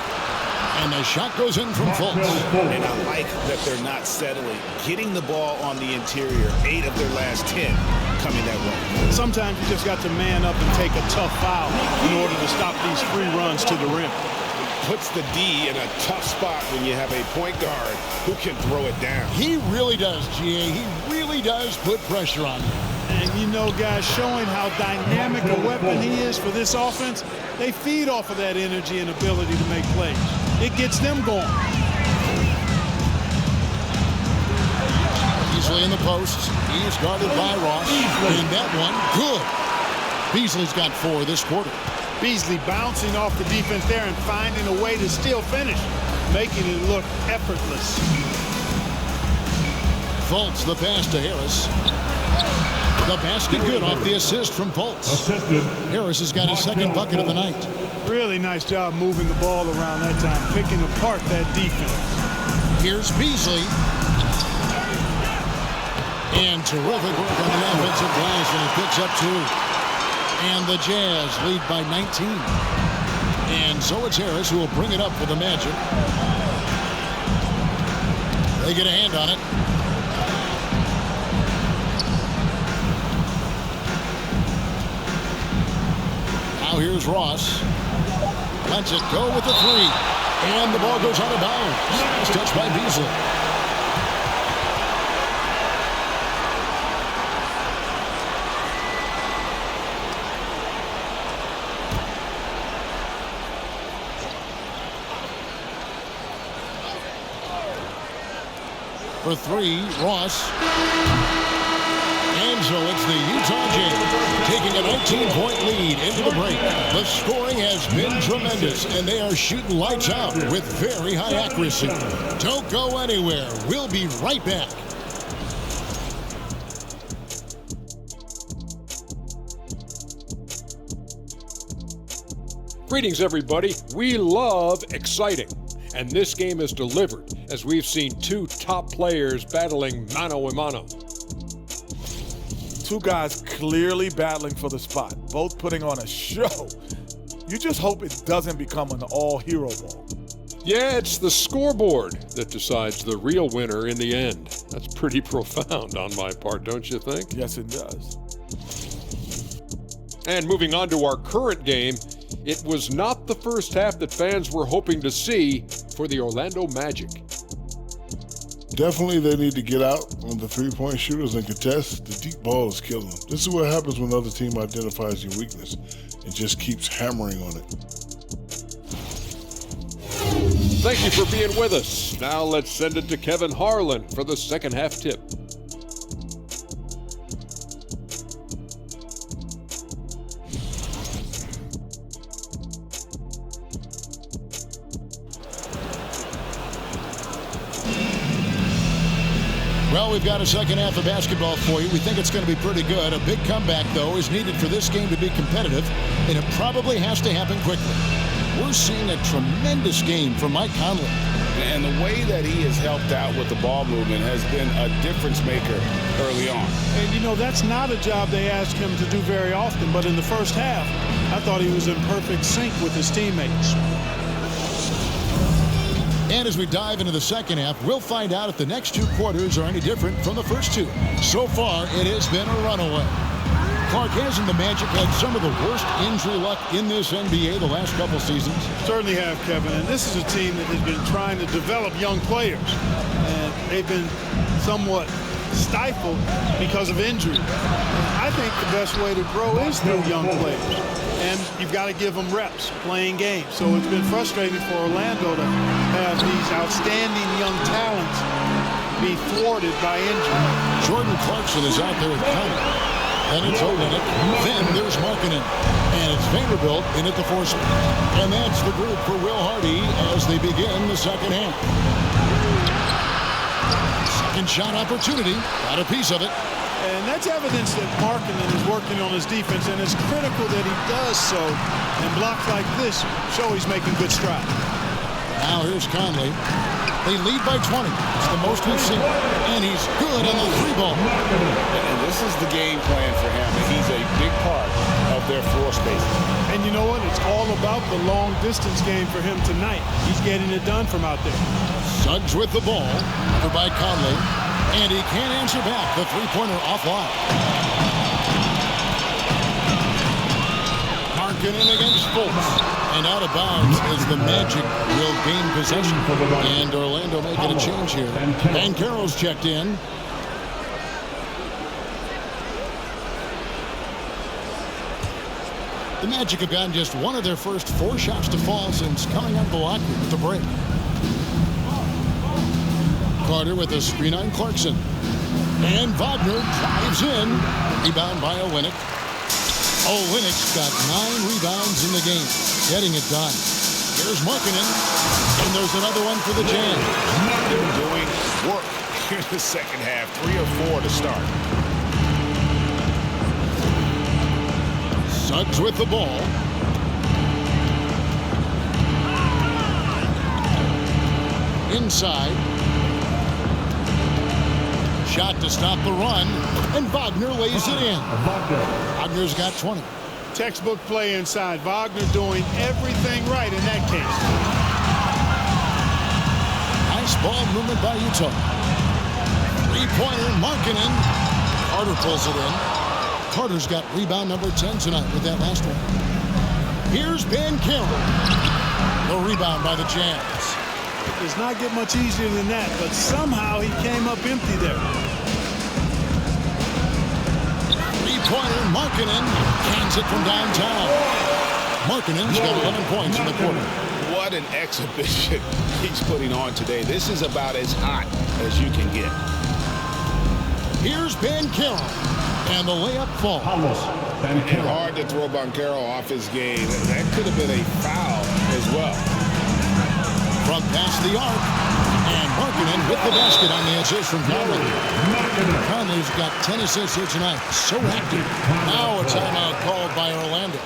And the shot goes in from Fultz. And I like that they're not settling. Getting the ball on the interior, 8 of their last 10 coming that way. Sometimes you just got to man up and take a tough foul in order to stop these free runs to the rim. Puts the D in a tough spot when you have a point guard who can throw it down. He really does, GA. He really does put pressure on you. And you know, guys, showing how dynamic a weapon he is for this offense, they feed off of that energy and ability to make plays. It gets them going. Beasley in the post. He's guarded by Ross. And that one, good. Beasley's got 4 this quarter. Beasley bouncing off the defense there and finding a way to still finish, making it look effortless. Fultz, the pass to Harris. The basket good off the assist from Fultz. Harris has got his second bucket of the night. Really nice job moving the ball around that time, picking apart that defense. Here's Beasley. And terrific work on the offensive glass, and he picks up 2. And the Jazz lead by 19. And so it's Harris who will bring it up for the Magic. They get a hand on it. Now here's Ross. Lets it go with the 3. And the ball goes out of bounds. It's touched by Beasley. For 3, Ross. And so it's the Utah Jazz taking a 19-point lead into the break. The scoring has been tremendous, and they are shooting lights out with very high accuracy. Don't go anywhere. We'll be right back. Greetings, everybody. We love exciting. And this game is delivered as we've seen 2 top players battling mano a mano. 2 guys clearly battling for the spot, both putting on a show. You just hope it doesn't become an all-hero ball. Yeah, it's the scoreboard that decides the real winner in the end. That's pretty profound on my part, don't you think? Yes, it does. And moving on to our current game, it was not the first half that fans were hoping to see for the Orlando Magic. Definitely they need to get out on the three-point shooters and contest. The deep ball is killing them. This is what happens when the other team identifies your weakness and just keeps hammering on it. Thank you for being with us. Now let's send it to Kevin Harlan for the second half tip. Well, we've got a second half of basketball for you. We think it's going to be pretty good. A big comeback, though, is needed for this game to be competitive, and it probably has to happen quickly. We're seeing a tremendous game from Mike Conley. And the way that he has helped out with the ball movement has been a difference maker early on. And, you know, that's not a job they ask him to do very often. But in the first half, I thought he was in perfect sync with his teammates. And as we dive into the second half, we'll find out if the next two quarters are any different from the first two. So far, it has been a runaway. Clark, hasn't the Magic had some of the worst injury luck in this NBA the last couple seasons? Certainly have, Kevin. And this is a team that has been trying to develop young players. And they've been somewhat stifled because of injury. I think the best way to grow is through young players. And you've got to give them reps, playing games. So it's been frustrating for Orlando to have these outstanding young talents be thwarted by injury. Jordan Clarkson is out there with Pablo. Then it's Olenek. Then there's Markkanen. And it's Vanderbilt in at the four spot. And that's the group for Will Hardy as they begin the second half. Second shot opportunity. Got a piece of it. And that's evidence that Markkanen is working on his defense, and it's critical that he does so. And blocks like this show he's making good strides. Now here's Conley. They lead by 20. It's the most we've seen. And he's good on the three ball. And this is the game plan for him. And he's a big part of their floor space. And you know what? It's all about the long distance game for him tonight. He's getting it done from out there. Suggs with the ball. Over by Conley. And he can't answer back. The three-pointer offline. Markkanen against Fultz. And out of bounds as the Magic will gain possession. And Orlando making a change here. Banchero's checked in. The Magic have gotten just one of their first 4 shots to fall since coming out of the locker room at the break. Carter with a screen on Clarkson. And Wagner drives in. Rebound by Olenek. Olenek's got 9 rebounds in the game. Getting it done. Here's Markkanen. And there's another one for the Jam. They're doing work here in the second half. 3 or 4 to start. Suggs with the ball. Inside. Shot to stop the run, and Wagner lays it in. Wagner's got 20. Textbook play inside. Wagner doing everything right in that case. Nice ball movement by Utah. Three-pointer, Markkanen. Carter pulls it in. Carter's got rebound number 10 tonight with that last one. Here's Banchero. The rebound by the Jazz. It does not get much easier than that, but somehow he came up empty there. Three-pointer, Markkanen cans it from downtown. Markkanen's got 11 points in the quarter. What an exhibition he's putting on today. This is about as hot as you can get. Here's Banchero, and the layup falls. And hard to throw Banchero off his game. That could have been a foul as well. From past the arc, and Markkanen with the basket on the assist from Conley. Conley's got 10 assists here tonight. So active. Now a timeout called by Orlando.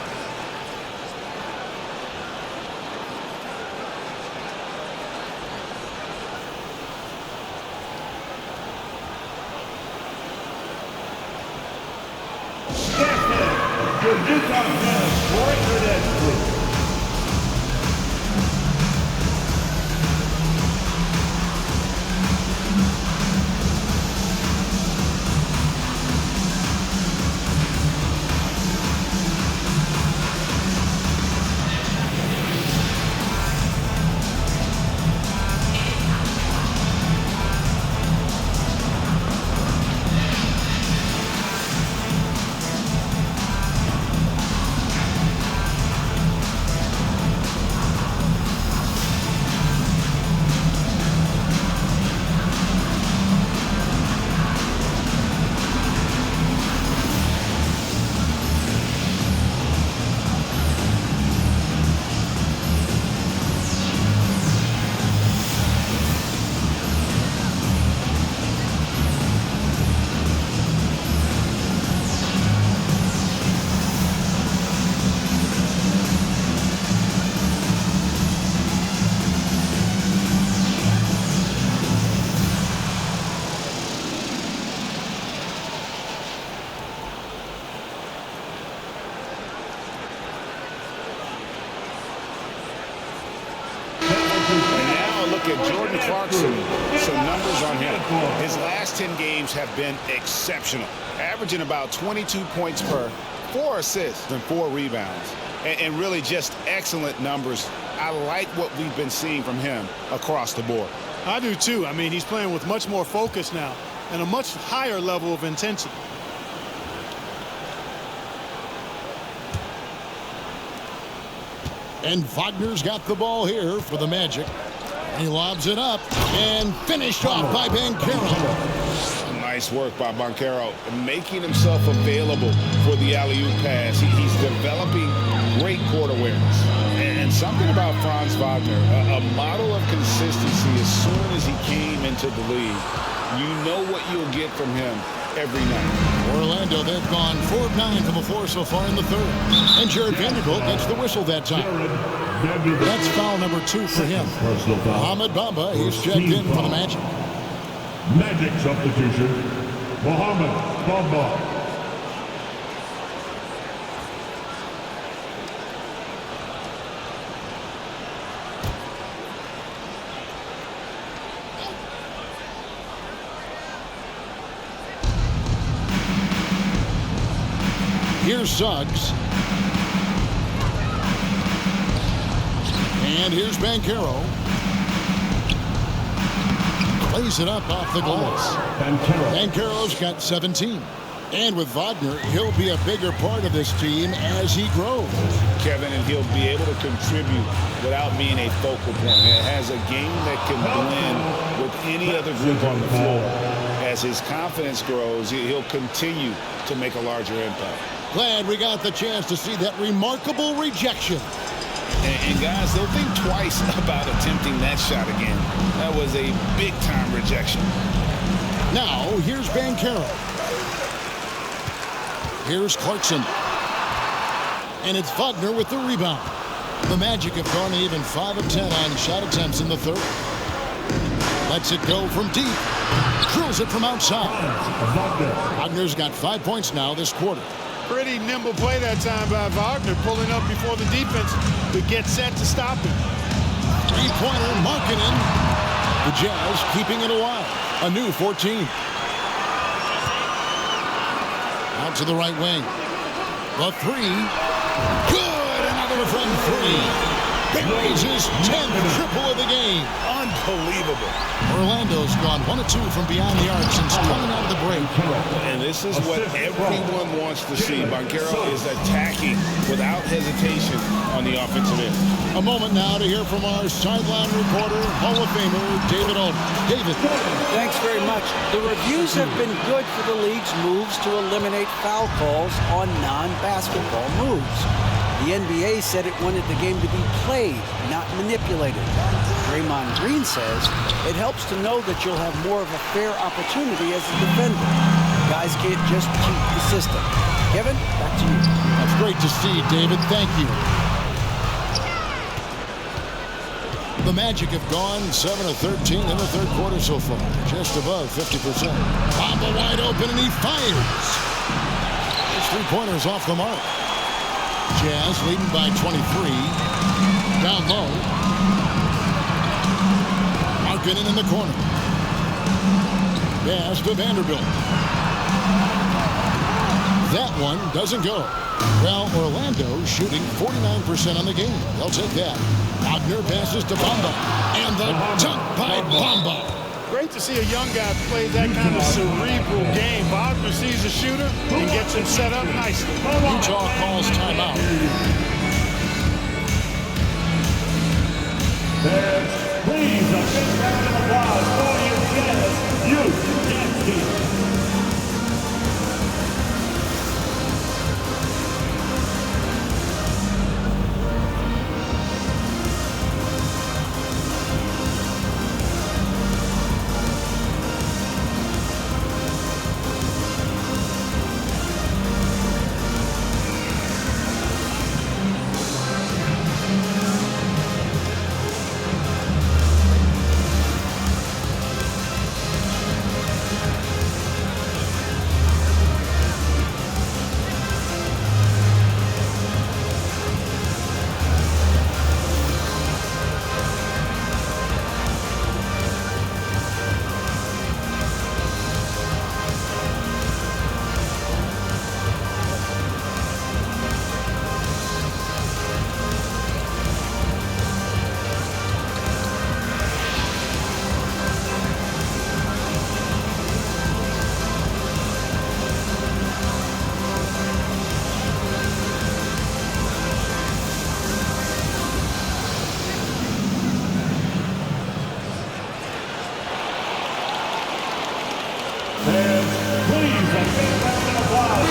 Your Utah Jazz record group. marks some numbers on him. His last 10 games have been exceptional, averaging about 22 points per, 4 assists and 4 rebounds, and really just excellent numbers. I like what we've been seeing from him across the board. I do too. I mean, he's playing with much more focus now and a much higher level of intensity. And Wagner's got the ball here for the Magic. He lobs it up and finished off by Banchero. Nice work by Banchero, making himself available for the alley-oop pass. He's developing great court awareness. And something about Franz Wagner, a model of consistency. As soon as he came into the league, you know what you'll get from him every night. Orlando, they've gone 4 of 9 from the floor so far in the third. And Jared Vanderbilt gets the whistle that time. That's foul number 2 for him. Mohamed Bamba, he's checked in for the Magic. Magic substitution, Mohamed Bamba. Here's Suggs. And here's Banchero. Plays it up off the glass. Banchero's got 17. And with Wagner, he'll be a bigger part of this team as he grows. Kevin, and he'll be able to contribute without being a focal point. It has a game that can blend with any other group on the floor. As his confidence grows, he'll continue to make a larger impact. Glad we got the chance to see that remarkable rejection. And guys, they'll think twice about attempting that shot again. That was a big-time rejection. Now, here's Banchero. Here's Clarkson. And it's Wagner with the rebound. The Magic have gone even 5 of 10 on shot attempts in the third. Lets it go from deep. Drills it from outside. Wagner's got 5 points now this quarter. Pretty nimble play that time by Wagner, pulling up before the defense could get set to stop him. Three-pointer, Markkanen. The Jazz keeping it alive. A new 14. Out to the right wing. The 3. Good! Another from 3. Buries his 10th triple of the game. Unbelievable. Orlando's gone 1 of 2 from beyond the arc since coming out of the break. And this is what everyone wants to see. Banchero is attacking without hesitation on the offensive end. A moment now to hear from our sideline reporter, Hall of Famer David Alden. David. Thanks very much. The reviews have been good for the league's moves to eliminate foul calls on non-basketball moves. The NBA said it wanted the game to be played, not manipulated. Draymond Green says it helps to know that you'll have more of a fair opportunity as a defender. Guys can't just cheat the system. Kevin, back to you. That's great to see, David. Thank you. The Magic have gone 7 of 13 in the third quarter so far, just above 50%. Bamba wide open, and he fires. His three-pointer's off the mark. Jazz leading by 23. Down low. Markkanen in the corner. Pass to Vanderbilt. That one doesn't go. Well, Orlando shooting 49% on the game. They'll take that. Wagner passes to Bamba. And the dunk by Bamba. Great to see a young guy play that kind of cerebral game. Wagner sees a shooter and gets him set up nicely. Utah calls timeout. Please, a big round of applause for your Jazz youth dance team.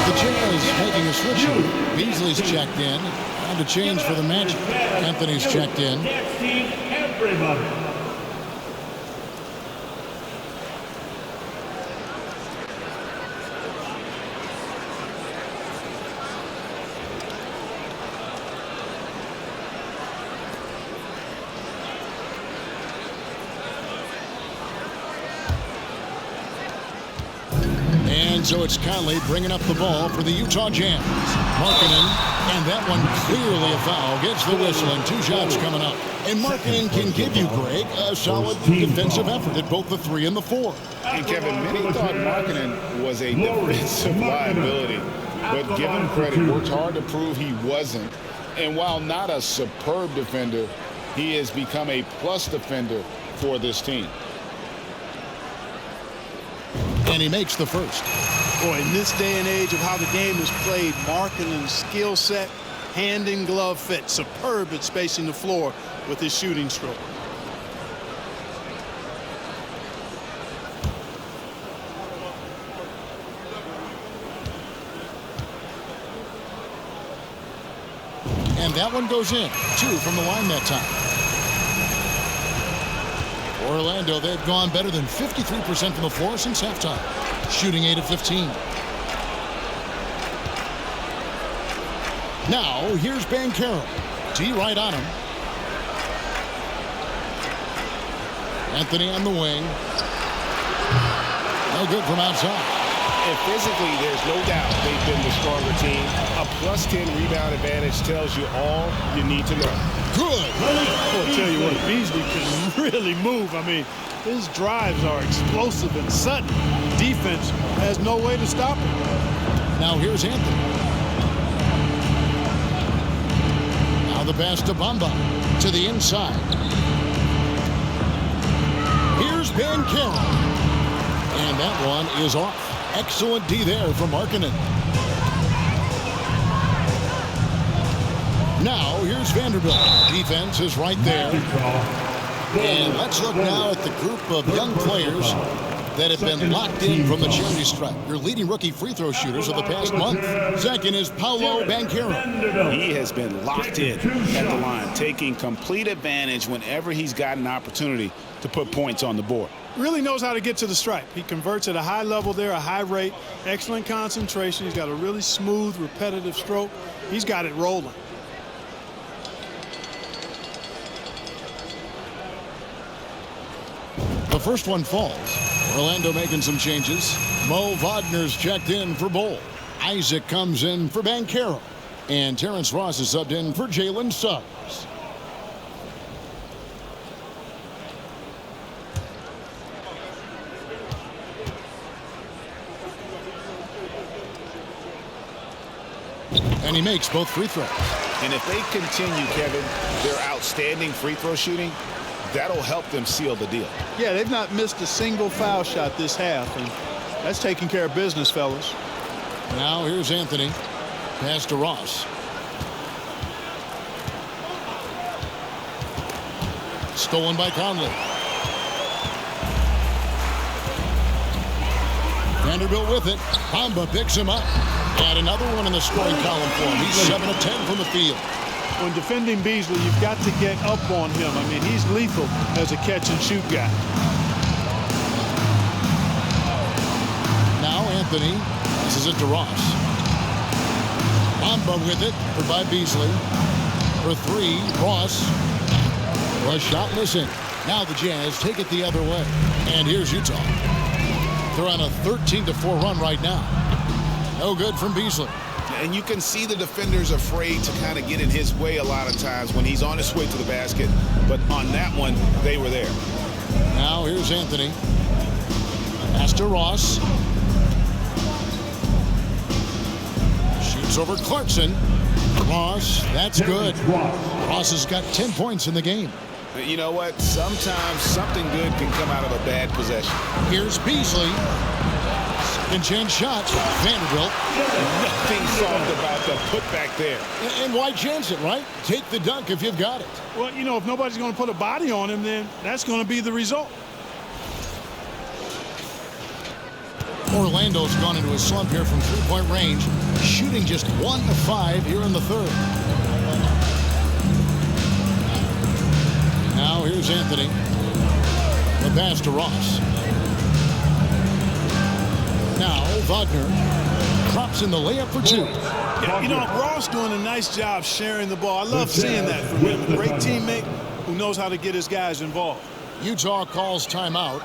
The Jazz making a switch here. Beasley's checked in. And a change for the Magic. Anthony's checked in. Next team, everybody. And so it's Conley bringing up the ball for the Utah Jazz. Markkanen, and that one clearly a foul. Gets the whistle, and 2 shots coming up. And Markkanen can give you, Greg, a solid defensive effort at both the 3 and the 4. And Kevin, many thought Markkanen was a defensive liability, but give him credit, worked hard to prove he wasn't. And while not a superb defender, he has become a plus defender for this team. And he makes the first. Boy, in this day and age of how the game is played, Markkanen's skill set, hand and glove fit, superb at spacing the floor with his shooting stroke. And that one goes in. 2 from the line that time. Orlando, they've gone better than 53% from the floor since halftime. Shooting 8 of 15. Now, here's Banchero. D right on him. Anthony on the wing. No good from outside. And physically, there's no doubt they've been the stronger team. A plus 10 rebound advantage tells you all you need to know. Good. I'll tell you what, Beasley can really move. I mean, his drives are explosive and sudden. Defense has no way to stop him. Now here's Anthony. Now the pass to Bamba to the inside. Here's Banchero. And that one is off. Excellent D there from Markkanen. Now here's Vanderbilt. Defense is right there. And let's look now at the group of young players that have been locked in from the charity stripe. Your leading rookie free throw shooters of the past month. Second is Pablo Banchero. He has been locked in at the line, taking complete advantage whenever he's got an opportunity to put points on the board. Really knows how to get to the stripe. He converts at a high level there, a high rate, excellent concentration. He's got a really smooth, repetitive stroke. He's got it rolling. The first one falls. Orlando making some changes. Mo Wagner's checked in for Bull. Isaac comes in for Banchero. And Terrence Ross is subbed in for Jalen Suggs. And he makes both free throws. And if they continue, Kevin, their outstanding free throw shooting, that'll help them seal the deal. Yeah, they've not missed a single foul shot this half, and that's taking care of business, fellas. Now here's Anthony. Pass to Ross. Stolen by Conley. Vanderbilt with it. Bamba picks him up. And another one in the scoring column for him. He's 7 of 10 from the field. When defending Beasley, you've got to get up on him. I mean, he's lethal as a catch-and-shoot guy. Now Anthony. This is it to Ross. Bamba with it by Beasley. For 3, Ross. A shot missing. Now the Jazz take it the other way. And here's Utah. They're on a 13-4 run right now. No good from Beasley. And you can see the defenders afraid to kind of get in his way a lot of times when he's on his way to the basket. But on that one, they were there. Now here's Anthony. Pass to Ross. Shoots over Clarkson. Ross, that's good. Ross has got 10 points in the game. You know what? Sometimes something good can come out of a bad possession. Here's Beasley. Second chance shot. Vanderbilt. Nothing soft about the putback there. And why chance it, right? Take the dunk if you've got it. Well, you know, if nobody's going to put a body on him, then that's going to be the result. Orlando's gone into a slump here from three-point range, shooting just 1 of 5 here in the third. Now here's Anthony. The pass to Ross. Now Wagner drops in the layup for 2. Yeah, you know, Ross doing a nice job sharing the ball. I love seeing that from him. A great teammate who knows how to get his guys involved. Utah calls timeout.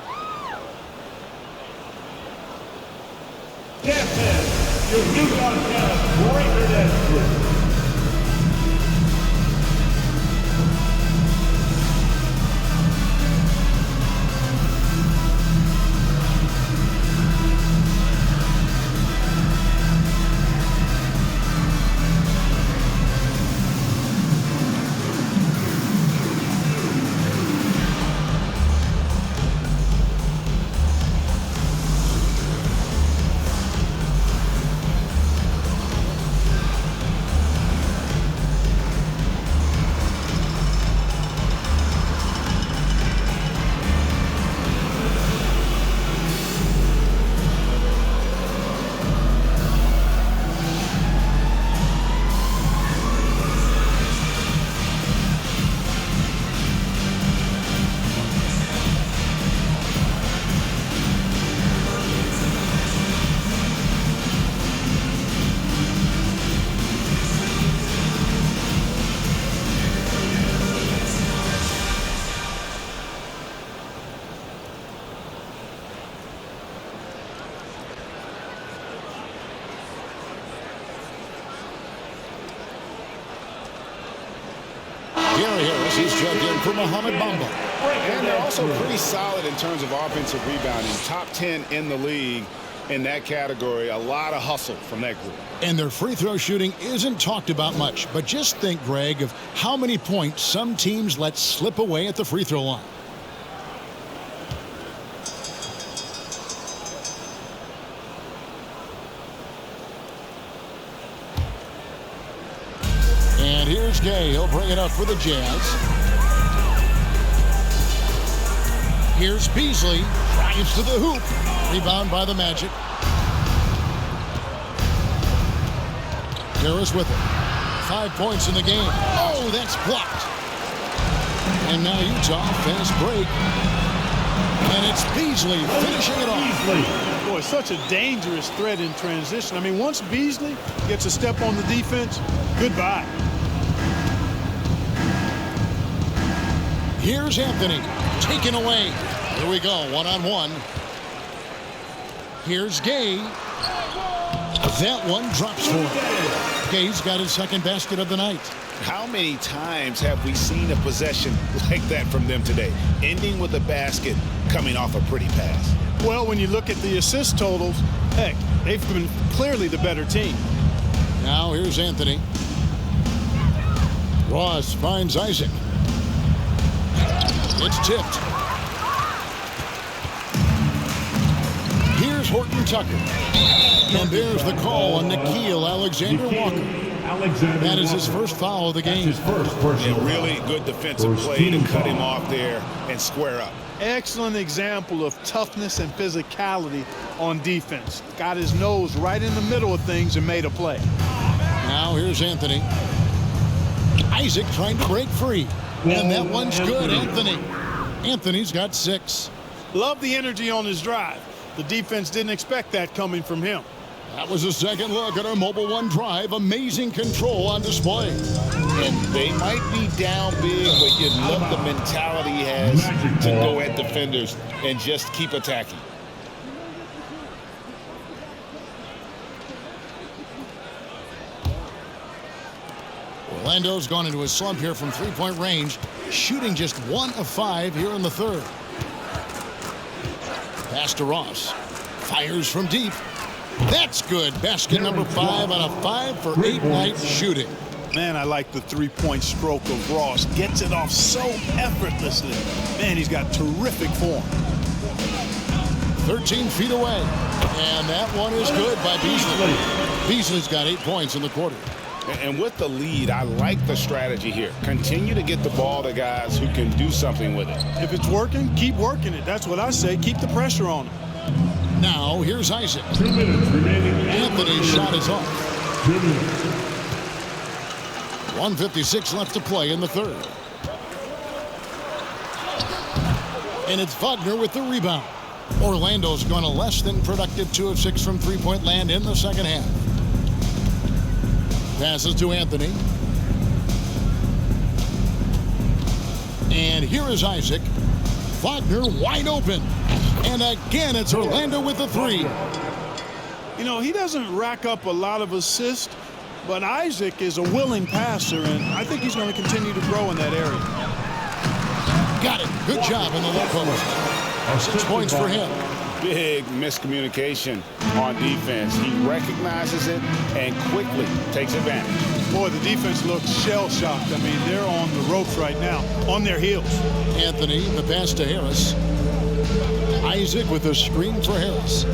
Your Utah Jazz greater than 3. Gary Harris, he's checked in for Mohamed Bamba. And they're also pretty solid in terms of offensive rebounding. Top 10 in the league in that category. A lot of hustle from that group. And their free throw shooting isn't talked about much, but just think, Greg, of how many points some teams let slip away at the free throw line. And here's Gay. He'll bring it up for the Jazz. Here's Beasley. Drives to the hoop. Rebound by the Magic. Harris with it. 5 points in the game. Oh, that's blocked. And now Utah, fast break. And it's Beasley finishing it off. Boy, such a dangerous threat in transition. I mean, once Beasley gets a step on the defense, goodbye. Here's Anthony. Taken away. Here we go, one-on-one. Here's Gay. That one drops for him. Gay's got his second basket of the night. How many times have we seen a possession like that from them today, ending with a basket coming off a pretty pass? Well, when you look at the assist totals, heck, they've been clearly the better team. Now here's Anthony. Ross finds Isaac. It's tipped. Here's Horton Tucker. And there's the call on Nickeil Alexander-Walker. That is his first foul of the game. A really good defensive play to cut him off there and square up. Excellent example of toughness and physicality on defense. Got his nose right in the middle of things and made a play. Now here's Anthony. Isaac trying to break free. And that one's good, Anthony. Anthony's got 6. Love the energy on his drive. The defense didn't expect that coming from him. That was a second look at our Mobile One drive. Amazing control on display. And they might be down big, but you love the mentality he has to go at defenders and just keep attacking. Orlando's gone into a slump here from three-point range, shooting just 1 of 5 here in the third. Pass to Ross. Fires from deep. That's good. Basket number 5 on a 5-for-8 night shooting. Man, I like the three-point stroke of Ross. Gets it off so effortlessly. Man, he's got terrific form. 13 feet away. And that one is good by Beasley. Beasley's got 8 points in the quarter. And with the lead, I like the strategy here. Continue to get the ball to guys who can do something with it. If it's working, keep working it. That's what I say. Keep the pressure on him. Now, here's Isaac. 2 minutes remaining. Anthony's shot is off. 2 minutes. 1:56 left to play in the third. And it's Wagner with the rebound. Orlando's gone a less than productive 2 of 6 from three-point land in the second half. Passes to Anthony. And here is Isaac. Wagner wide open. And again, it's Orlando with the three. You know, he doesn't rack up a lot of assists, but Isaac is a willing passer, and I think he's going to continue to grow in that area. Got it. Good job in the low post. 6 points for him. Big miscommunication on defense. He recognizes it and quickly takes advantage. Boy, the defense looks shell-shocked. I mean, they're on the ropes right now, on their heels. Anthony, the pass to Harris. Isaac with a screen for Harris.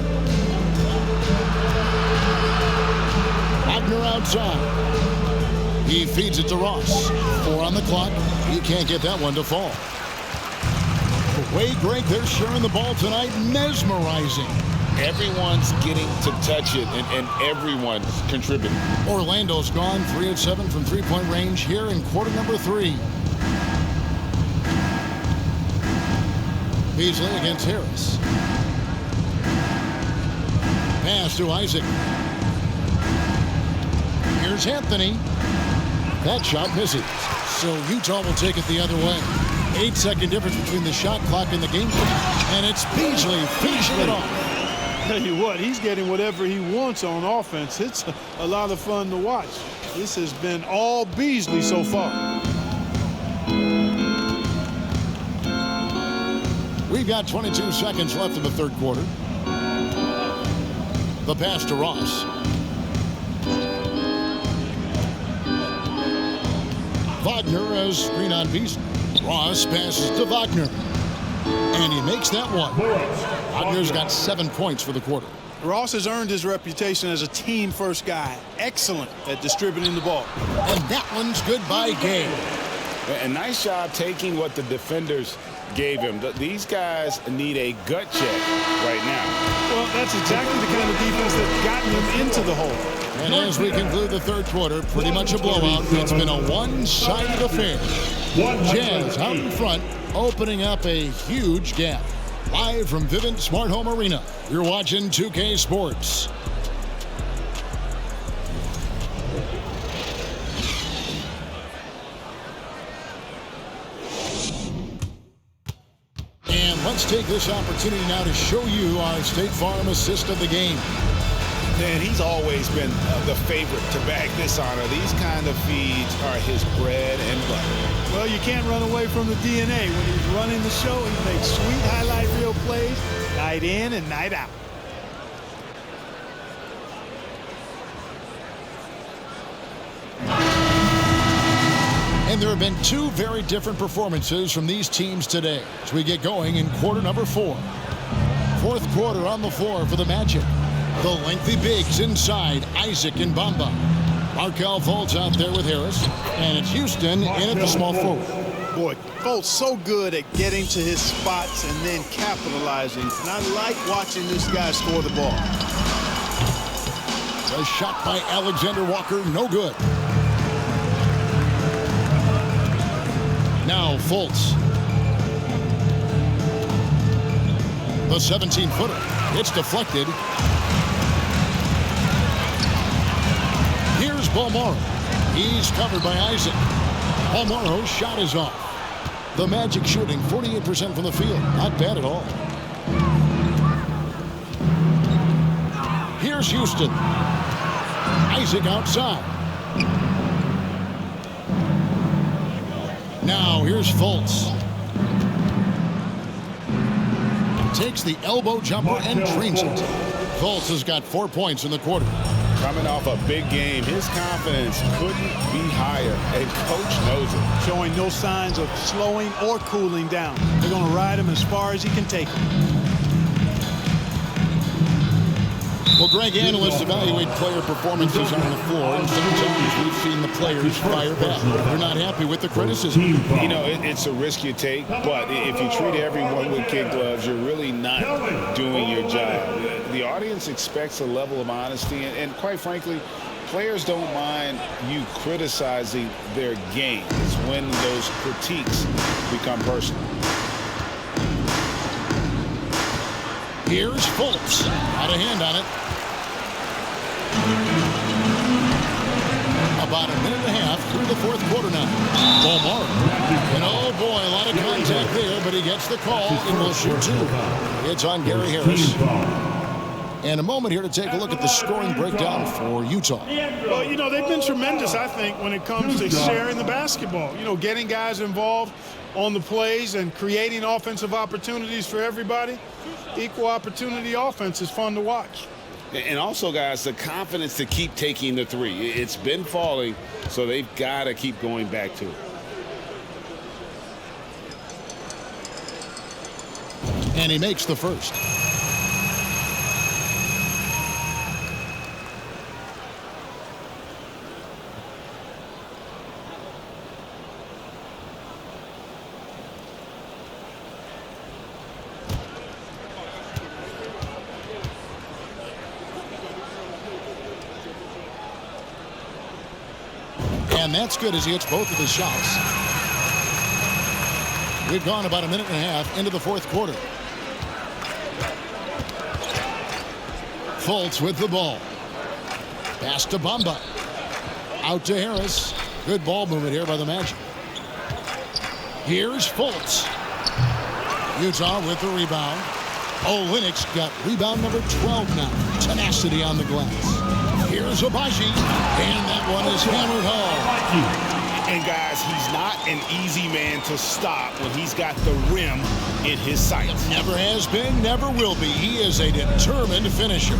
Wagner outside. He feeds it to Ross. 4 on the clock. He can't get that one to fall. The way Greg, they're sharing the ball tonight, mesmerizing. Everyone's getting to touch it, and everyone's contributing. Orlando's gone 3 of 7 from three-point range here in quarter number 3. Beasley against Harris. Pass to Isaac. Here's Anthony. That shot misses. So Utah will take it the other way. 8-second difference between the shot clock and the game clock. And it's Beasley finishing it off. Tell you what, he's getting whatever he wants on offense. It's a lot of fun to watch. This has been all Beasley so far. We've got 22 seconds left in the third quarter. The pass to Ross. Wagner has screen on Beasley. Ross passes to Wagner. And he makes that one. Wagner's got 7 points for the quarter. Ross has earned his reputation as a team-first guy. Excellent at distributing the ball. And that one's good by Gabe. A nice job taking what the defenders gave him. These guys need a gut check right now. Well, that's exactly the kind of defense that's gotten them into the hole. And as we conclude the third quarter, pretty much a blowout. It's been a one-sided affair. Jazz out in front, opening up a huge gap. Live from Vivint Smart Home Arena, you're watching 2K Sports. And let's take this opportunity now to show you our State Farm assist of the game. And he's always been the favorite to bag this honor. These kind of feeds are his bread and butter. Well, you can't run away from the DNA. When he's running the show, he makes sweet highlight reel plays night in and night out. And there have been 2 very different performances from these teams today as we get going in quarter number 4. Fourth quarter on the floor for the Magic. The lengthy bigs inside, Isaac and Bamba. Markelle Fultz out there with Harris. And it's Houston in at the small forward. Boy, Fultz so good at getting to his spots and then capitalizing. And I like watching this guy score the ball. A shot by Alexander Walker, no good. Now Fultz. The 17-footer. It's deflected. Here's Balmaro. He's covered by Isaac. Balmaro's shot is off. The Magic shooting 48% from the field. Not bad at all. Here's Houston. Isaac outside. Now here's Fultz. Takes the elbow jumper and drains it. Fultz has got 4 points in the quarter. Coming off a big game, his confidence couldn't be higher, and coach knows it. Showing no signs of slowing or cooling down. They're going to ride him as far as he can take him. Well, Greg, analysts evaluate player performances on the floor, and sometimes we've seen the players fire back. They're not happy with the criticism. You know, it's a risk you take, but if you treat everyone with kid gloves, you're really not doing your job. audience expects a level of honesty, and quite frankly, players don't mind you criticizing their game. It's when those critiques become personal. Here's Fultz. Got a hand on it. About a minute and a half through the fourth quarter now. Ball marked. And oh boy, a lot of contact there, but he gets the call and will shoot two. It's on Gary Harris. And a moment here to take a look at the scoring breakdown for Utah. Well, you know, they've been tremendous, I think, when it comes to sharing the basketball. You know, getting guys involved on the plays and creating offensive opportunities for everybody. Equal opportunity offense is fun to watch. And also, guys, the confidence to keep taking the three. It's been falling, so they've got to keep going back to it. And he makes the first. And that's good as he hits both of his shots. We've gone about a minute and a half into the fourth quarter. Fultz with the ball. Pass to Bamba. Out to Harris. Good ball movement here by the Magic. Here's Fultz. Utah with the rebound. Olynyk's got rebound number 12 now. Tenacity on the glass. Here's Abaji, and that one is hammered home. And guys, he's not an easy man to stop when he's got the rim in his sights. Never has been, never will be. He is a determined finisher.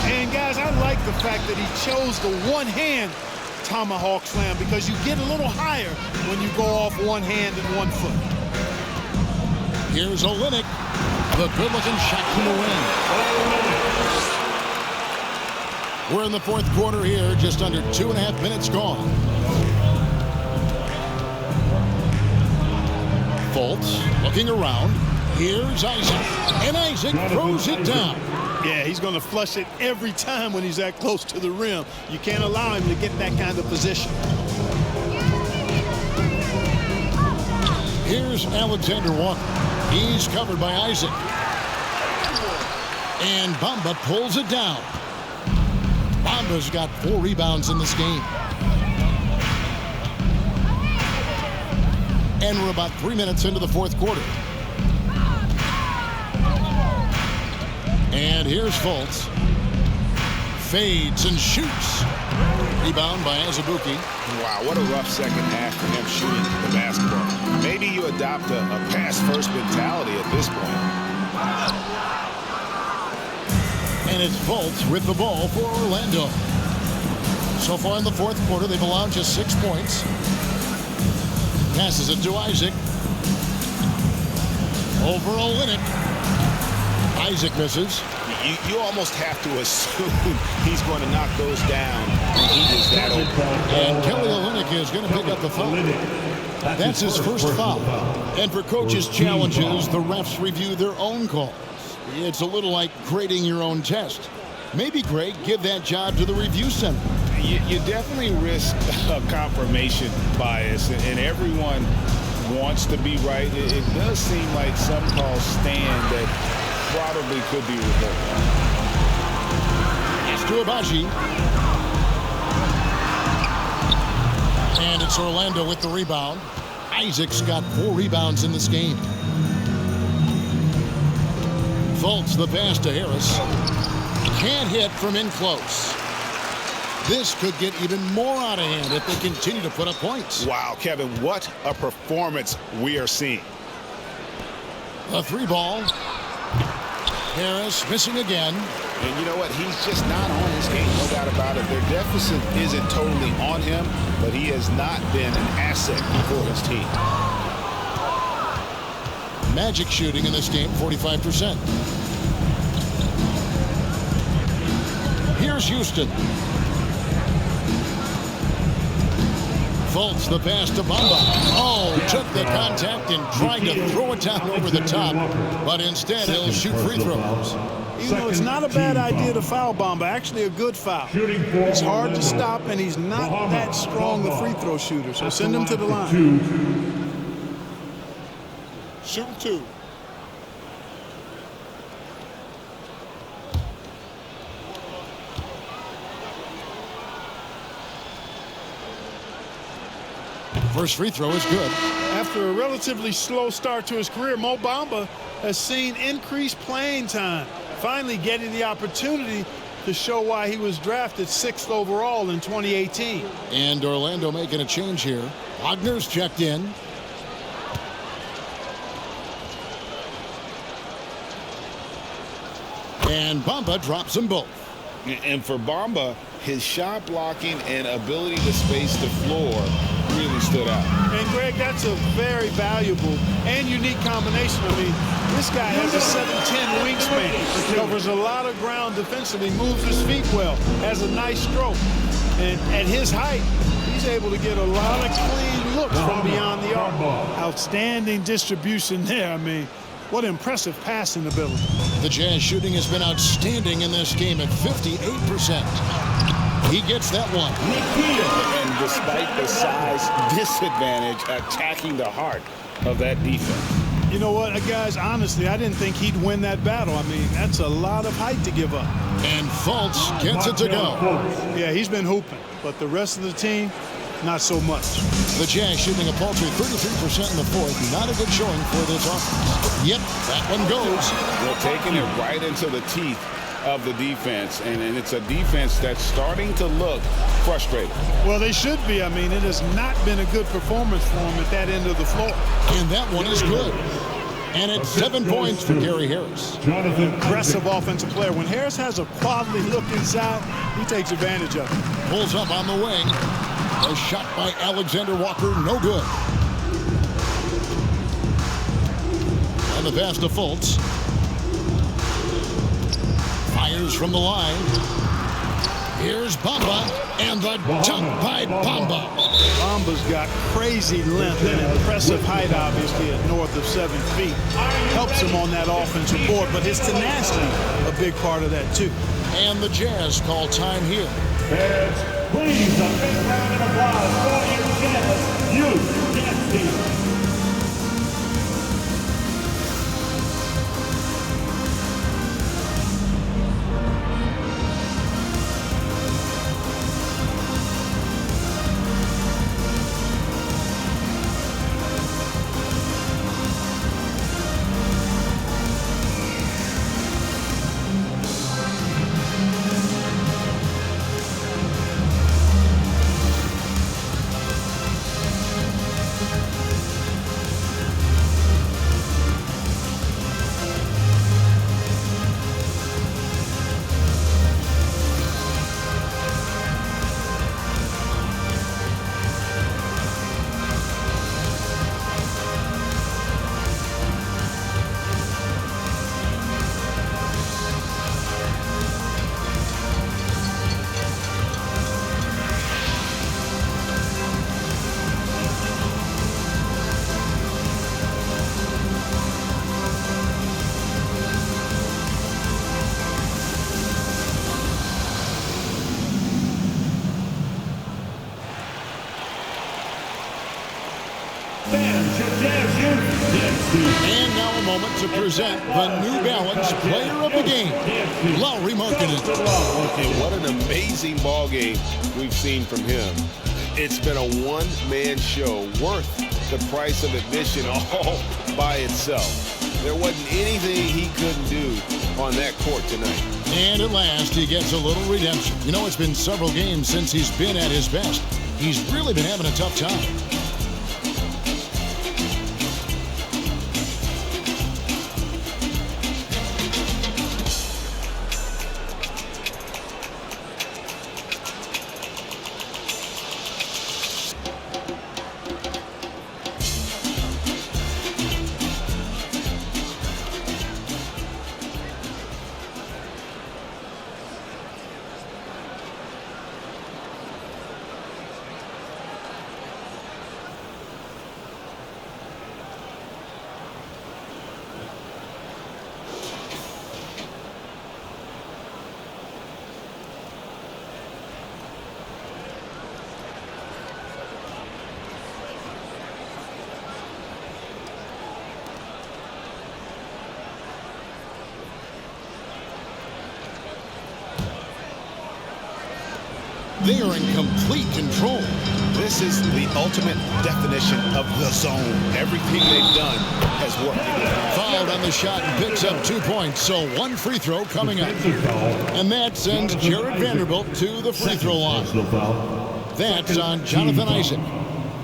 And guys, I like the fact that he chose the one-hand tomahawk slam because you get a little higher when you go off one hand and 1 foot. Here's Olynyk, the good-looking shot from the wing. We're in the fourth quarter here, just under 2.5 minutes gone. Fultz looking around. Here's Isaac, and Isaac throws it down. Yeah, he's going to flush it every time when he's that close to the rim. You can't allow him to get that kind of position. Here's Alexander Walker. He's covered by Isaac. And Bamba pulls it down. Bamba's got 4 rebounds in this game. And we're about 3 minutes into the fourth quarter. And here's Fultz. Fades and shoots. Rebound by Azubuike. Wow, what a rough second half for him shooting the basketball. Maybe you adopt a pass-first mentality at this point. And it's Fultz with the ball for Orlando. So far in the fourth quarter, they've allowed just 6 points. Passes it to Isaac. Over Olynyk. Isaac misses. You almost have to assume he's going to knock those down when he is that open. And Kelly Olynyk is going to pick up the foul. That's his first foul. And for coaches' challenges, the refs review their own calls. It's a little like grading your own test. Maybe, Greg, give that job to the review center. You definitely risk a confirmation bias, and everyone wants to be right. It does seem like some calls stand that probably could be revoked. It's to Abaji. And it's Orlando with the rebound. Isaac's got 4 rebounds in this game. Fultz the pass to Harris. Can't hit from in close. This could get even more out of hand if they continue to put up points. Wow, Kevin, what a performance we are seeing. A 3 ball. Harris missing again. And you know what? He's just not on his game, no doubt about it. Their deficit isn't totally on him, but he has not been an asset for his team. Magic shooting in this game, 45%. Here's Houston. Fultz the pass to Bamba. Oh, took the contact and tried to throw it down over the top, but instead he'll shoot free throws. You know, it's not a bad idea to foul Bamba. Actually, a good foul. It's hard to stop, and he's not that strong a free throw shooter, so send him to the line. Shooting 2. First free throw is good. After a relatively slow start to his career, Mo Bamba has seen increased playing time, finally getting the opportunity to show why he was drafted 6th overall in 2018. And Orlando making a change here. Wagner's checked in. And Bamba drops them both. And for Bamba, his shot blocking and ability to space the floor really stood out. And Greg, that's a very valuable and unique combination. I mean, this guy has a 7'10" wingspan, covers a lot of ground defensively, moves his feet well, has a nice stroke. And at his height, he's able to get a lot of clean looks from beyond the arc. Outstanding distribution there. I mean, what impressive passing ability. The Jazz shooting has been outstanding in this game at 58%. He gets that one. And despite the size disadvantage, attacking the heart of that defense. You know what, guys, honestly, I didn't think he'd win that battle. I mean, that's a lot of height to give up. And Fultz gets it to go. Yeah, he's been hooping, but the rest of the team, not so much. The Jazz shooting a paltry 33% in the fourth. Not a good showing for this offense. Yep, that one goes. They're taking it right into the teeth of the defense, and it's a defense that's starting to look frustrated. Well, they should be. I mean, it has not been a good performance for them at that end of the floor. And that one is good. And it's 7 points for Gary Harris. Aggressive offensive player. When Harris has a quality look inside, he takes advantage of it. Pulls up on the wing. A shot by Alexander Walker, no good. And the pass to Fultz. Fires from the line. Here's Bamba, and the dunk by Bamba. Bamba's got crazy length and impressive height, obviously, at north of 7 feet. Helps him on that offensive board, but his tenacity, a big part of that, too. And the Jazz call time here. Please, a big round of applause for your Jazz youth dance team. And now a moment to present the New Balance Player of the Game, Lauri Markkanen. And what an amazing ball game we've seen from him. It's been a one-man show worth the price of admission all by itself. There wasn't anything he couldn't do on that court tonight. And at last, he gets a little redemption. You know, it's been several games since he's been at his best. He's really been having a tough time. They are in complete control. This is the ultimate definition of the zone. Everything they've done has worked. Fouled on the shot and picks up 2 points. So one free throw coming up. And that sends Jared Vanderbilt to the free throw line. That's on Jonathan Isaac.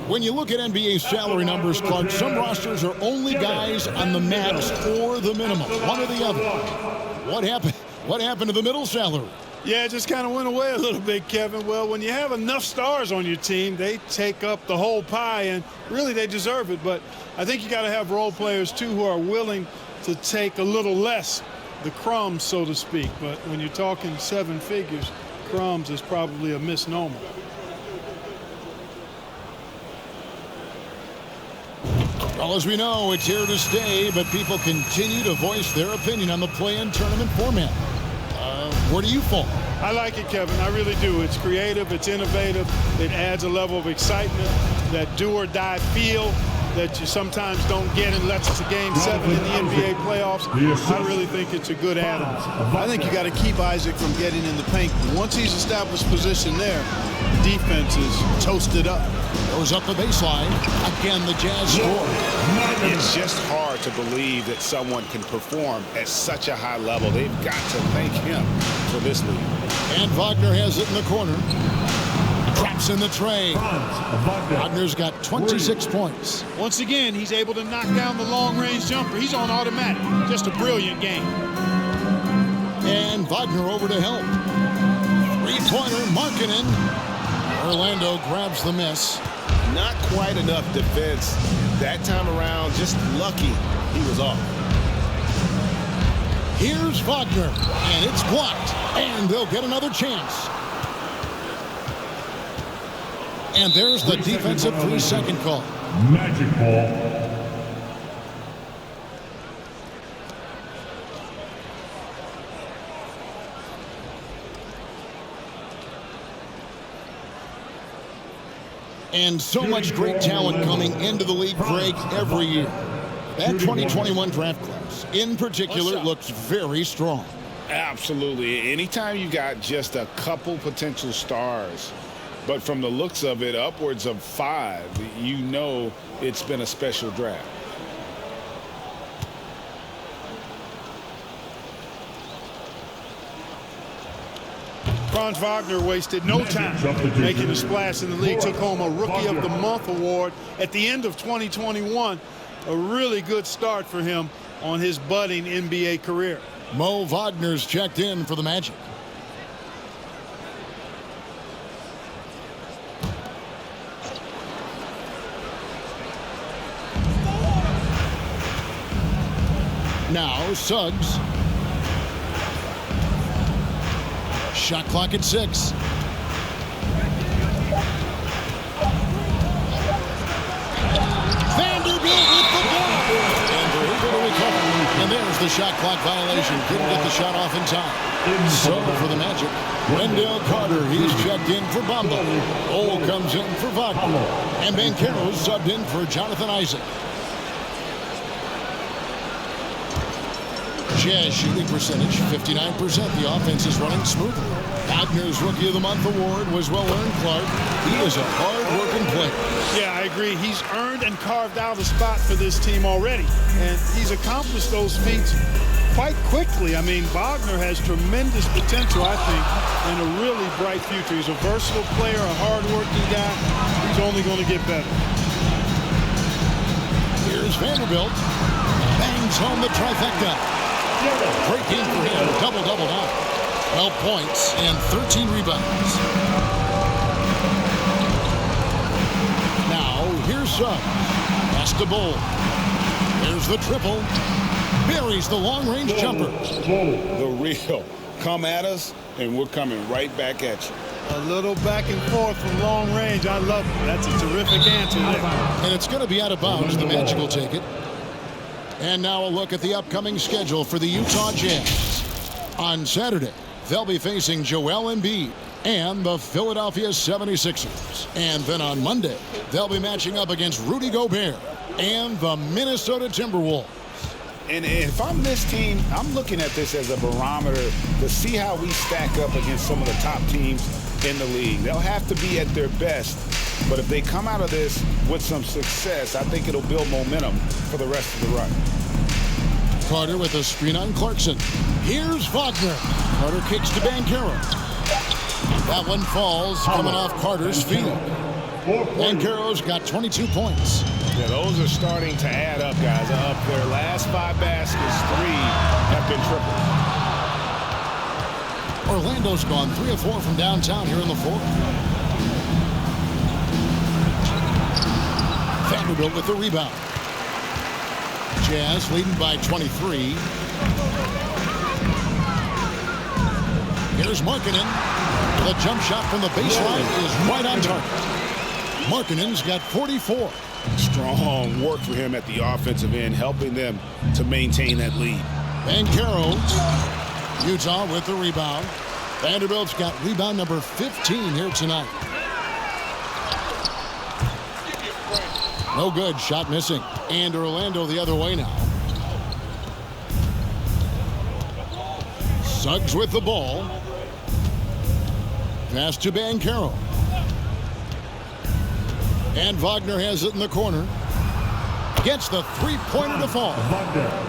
When you look at NBA salary numbers, Clark, some rosters are only guys on the max or the minimum, one or the other. What happened to the middle salary? Yeah, it just kind of went away a little bit, Kevin. Well, when you have enough stars on your team, they take up the whole pie, and really they deserve it. But I think you got to have role players, too, who are willing to take a little less, the crumbs, so to speak. But when you're talking 7 figures, crumbs is probably a misnomer. Well, as we know, it's here to stay, but people continue to voice their opinion on the play-in tournament format. Where do you fall? I like it, Kevin. I really do. It's creative. It's innovative. It adds a level of excitement, that do-or-die feel that you sometimes don't get unless it's a Game 7 in the NBA playoffs. I really think it's a good add-on. I think you got to keep Isaac from getting in the paint. Once he's established position there, the defense is toasted up. Goes up the baseline. Again, the Jazz score. It's just hard to believe that someone can perform at such a high level. They've got to thank him for this lead. And Wagner has it in the corner. Traps in the tray. Wagner's got 26 points. Once again, he's able to knock down the long-range jumper. He's on automatic. Just a brilliant game. And Wagner over to help. Three-pointer, Markkanen. Orlando grabs the miss. Not quite enough defense that time around. Just lucky he was off. Here's Wagner, and it's blocked, and they'll get another chance. And there's the defensive 3-second call. Magic ball. And so much great talent coming into the league, Craig, every year. That 2021 draft class, in particular, looks very strong. Absolutely. Anytime you got just a couple potential stars, but from the looks of it, upwards of 5, you know it's been a special draft. Franz Wagner wasted no time making a splash in the league. Took home a Rookie of the Month award at the end of 2021. A really good start for him on his budding NBA career. Mo Wagner's checked in for the Magic. Now Suggs. Shot clock at 6. Vanderbilt with the ball. And they're able to recover. And there's the shot clock violation. Couldn't get the shot off in time. So for the Magic, Wendell Carter, he's checked in for Bamba. Ole comes in for Wagner. And Banchero subbed in for Jonathan Isaac. Jazz shooting percentage, 59%. The offense is running smoothly. Wagner's Rookie of the Month award was well earned, Clark. He is a hard-working player. Yeah, I agree. He's earned and carved out a spot for this team already. And he's accomplished those feats quite quickly. I mean, Wagner has tremendous potential, I think, and a really bright future. He's a versatile player, a hard-working guy. He's only going to get better. Here's Vanderbilt. Bangs home the trifecta. Great game for him. Double-double now. 12 points and 13 rebounds. Now, here's Suggs. Pass to Bull. There's the triple. Buries the long-range jumper. The real. Come at us, and we're coming right back at you. A little back and forth from long range. I love it. That's a terrific answer there. And it's going to be out of bounds. The Magic will take it. And now a look at the upcoming schedule for the Utah Jazz. On Saturday, they'll be facing Joel Embiid and the Philadelphia 76ers. And then on Monday, they'll be matching up against Rudy Gobert and the Minnesota Timberwolves. And if I'm this team, I'm looking at this as a barometer to see how we stack up against some of the top teams in the league. They'll have to be at their best, but if they come out of this with some success, I think it'll build momentum for the rest of the run. Carter with a screen on Clarkson. Here's Wagner. Carter kicks to Banchero. That one falls coming off Carter's feet. Banchero's got 22 points. Yeah, those are starting to add up, guys. Up their last 5 baskets, 3 have been triple. Orlando's gone 3 of 4 from downtown here in the fourth. Vanderbilt with the rebound. Jazz leading by 23. Here's Markkanen. The jump shot from the baseline is right on target. Markkanen's got 44. Strong work for him at the offensive end, helping them to maintain that lead. Banchero, Utah with the rebound. Vanderbilt's got rebound number 15 here tonight. No good, shot missing. And Orlando the other way now. Suggs with the ball. Pass to Banchero. And Wagner has it in the corner. Gets the three-pointer to fall.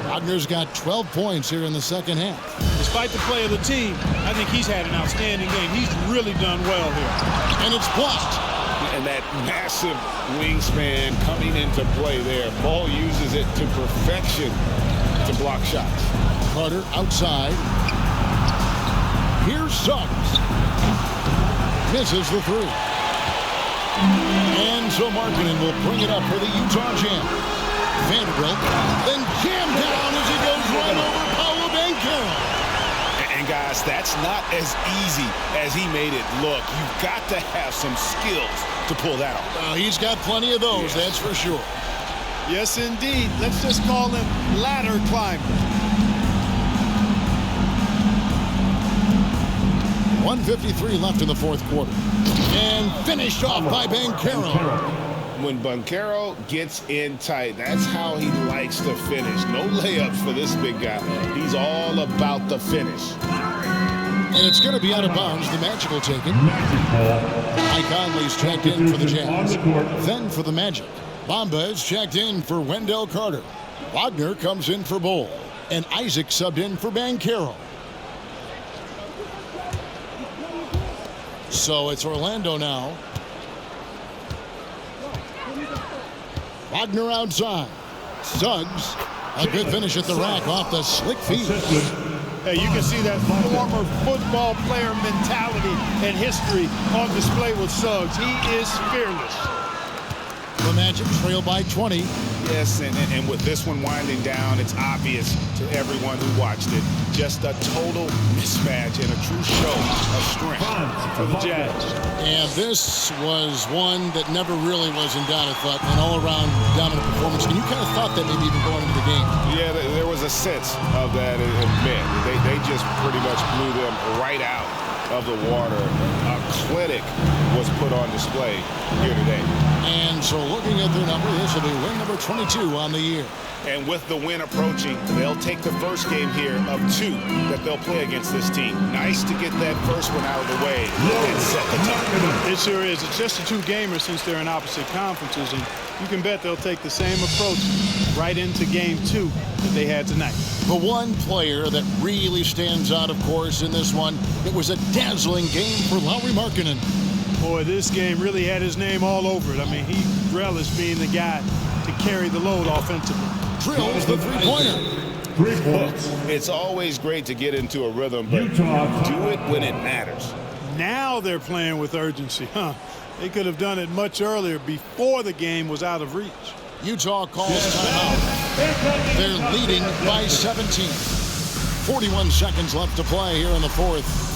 Wagner's got 12 points here in the second half. Despite the play of the team, I think he's had an outstanding game. He's really done well here. And it's blocked. And that massive wingspan coming into play there. Ball uses it to perfection to block shots. Carter outside. Here's Suggs. Misses the 3. And so Markkanen will bring it up for the Utah Jam. Vanderbilt then jammed down as he goes right over Pablo Banchero. And guys, that's not as easy as he made it look. You've got to have some skills to pull that off. He's got plenty of those, that's for sure. Yes, indeed. Let's just call him ladder climber. 1:53 left in the fourth quarter. And finished off by Banchero. When Banchero gets in tight, that's how he likes to finish. No layups for this big guy. He's all about the finish. And it's going to be out of bounds. The Magic will take it. Mike Conley's checked in for the Jazz. Then for the Magic, Bamba is checked in for Wendell Carter. Wagner comes in for Bull. And Isaac subbed in for Banchero. So it's Orlando now. Wagner outside. Suggs, a good finish at the rack off the slick feet. Hey, you can see that former football player mentality and history on display with Suggs. He is fearless. The Magic trail by 20. Yes, and with this one winding down, it's obvious to everyone who watched it. Just a total mismatch and a true show of strength for the Jazz. And this was one that never really was in doubt, I thought, an all-around dominant performance. And you kind of thought that maybe even going into the game. Yeah, there was a sense of that in men. They just pretty much blew them right out of the water. A clinic was put on display here today. And so looking at their number, this will be win number 22 on the year. And with the win approaching, they'll take the first game here of 2 that they'll play against this team. Nice to get that first one out of the way and set the tone. It sure is. It's just a 2-gamer since they're in opposite conferences, and you can bet they'll take the same approach right into game 2 that they had tonight. The one player that really stands out, of course, in this one, it was a dazzling game for Lauri Markkanen. Boy, this game really had his name all over it. I mean, he relished being the guy to carry the load offensively. Drills the three-pointer. 3 points. It's always great to get into a rhythm, but do it when it matters. Now they're playing with urgency, huh? They could have done it much earlier, before the game was out of reach. Utah calls timeout. They're leading by 17. 41 seconds left to play here in the fourth.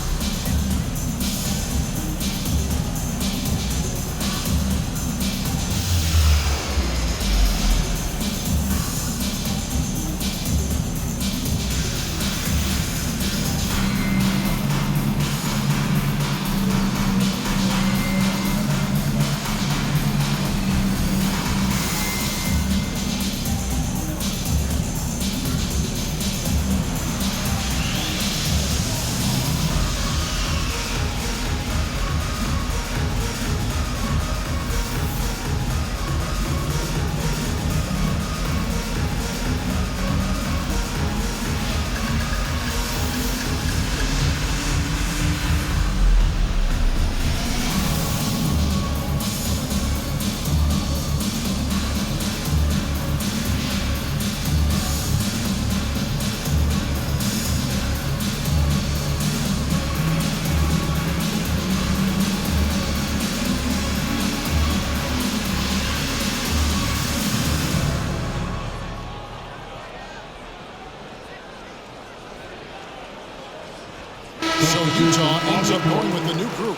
So Utah ends up going with the new group.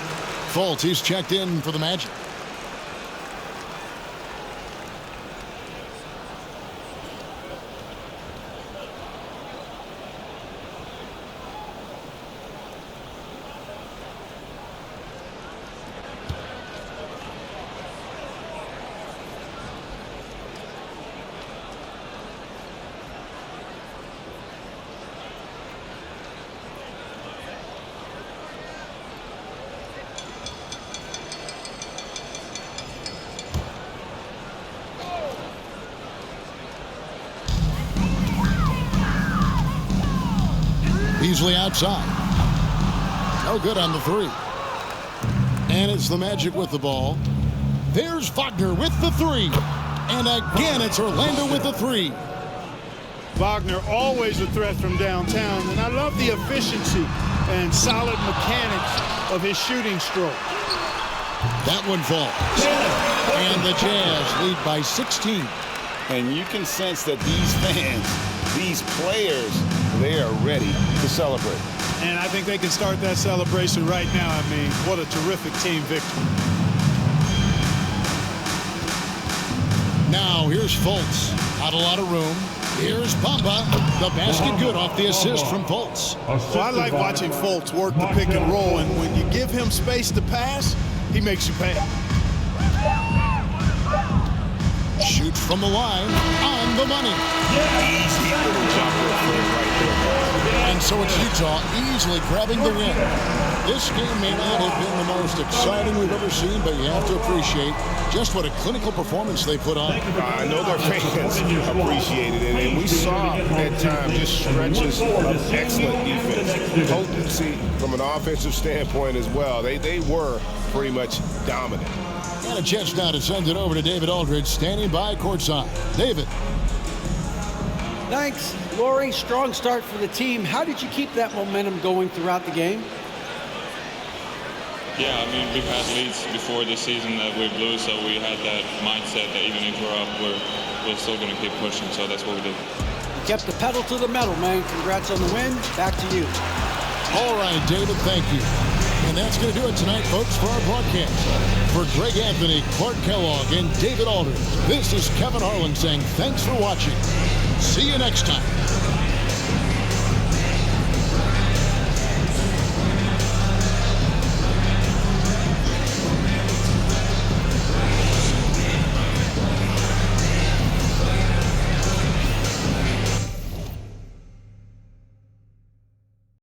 Fultz, he's checked in for the Magic. Easily outside. No good on the three. And it's the Magic with the ball. There's Wagner with the three. And again, it's Orlando with the three. Wagner always a threat from downtown, and I love the efficiency and solid mechanics of his shooting stroke. That one falls. And the Jazz lead by 16. And you can sense that these fans, these players, they are ready to celebrate. And I think they can start that celebration right now. I mean, what a terrific team victory. Now here's Fultz. Not a lot of room. Here's Bamba. The basket good off the assist from Fultz. Well, I like watching Fultz work the pick and roll, and when you give him space to pass, he makes you pay. Shoots from the line on the money. Easy little jumper right there. And so it's Utah easily grabbing the win. This game may not have been the most exciting we've ever seen, but you have to appreciate just what a clinical performance they put on. I know their fans appreciated it, and we saw at times just stretches of excellent defense. Potency from an offensive standpoint as well. They were pretty much dominant. And a chance now to send it over to David Aldridge, standing by courtside. David. Thanks, Lauri. Strong start for the team. How did you keep that momentum going throughout the game? Yeah, I mean, we've had leads before this season that we blew, so we had that mindset that even if we're up, we're still going to keep pushing, so that's what we did. You kept the pedal to the metal, man. Congrats on the win. Back to you. All right, David, thank you. And that's going to do it tonight, folks, for our broadcast. For Greg Anthony, Clark Kellogg, and David Aldridge, this is Kevin Harlan saying thanks for watching. See you next time.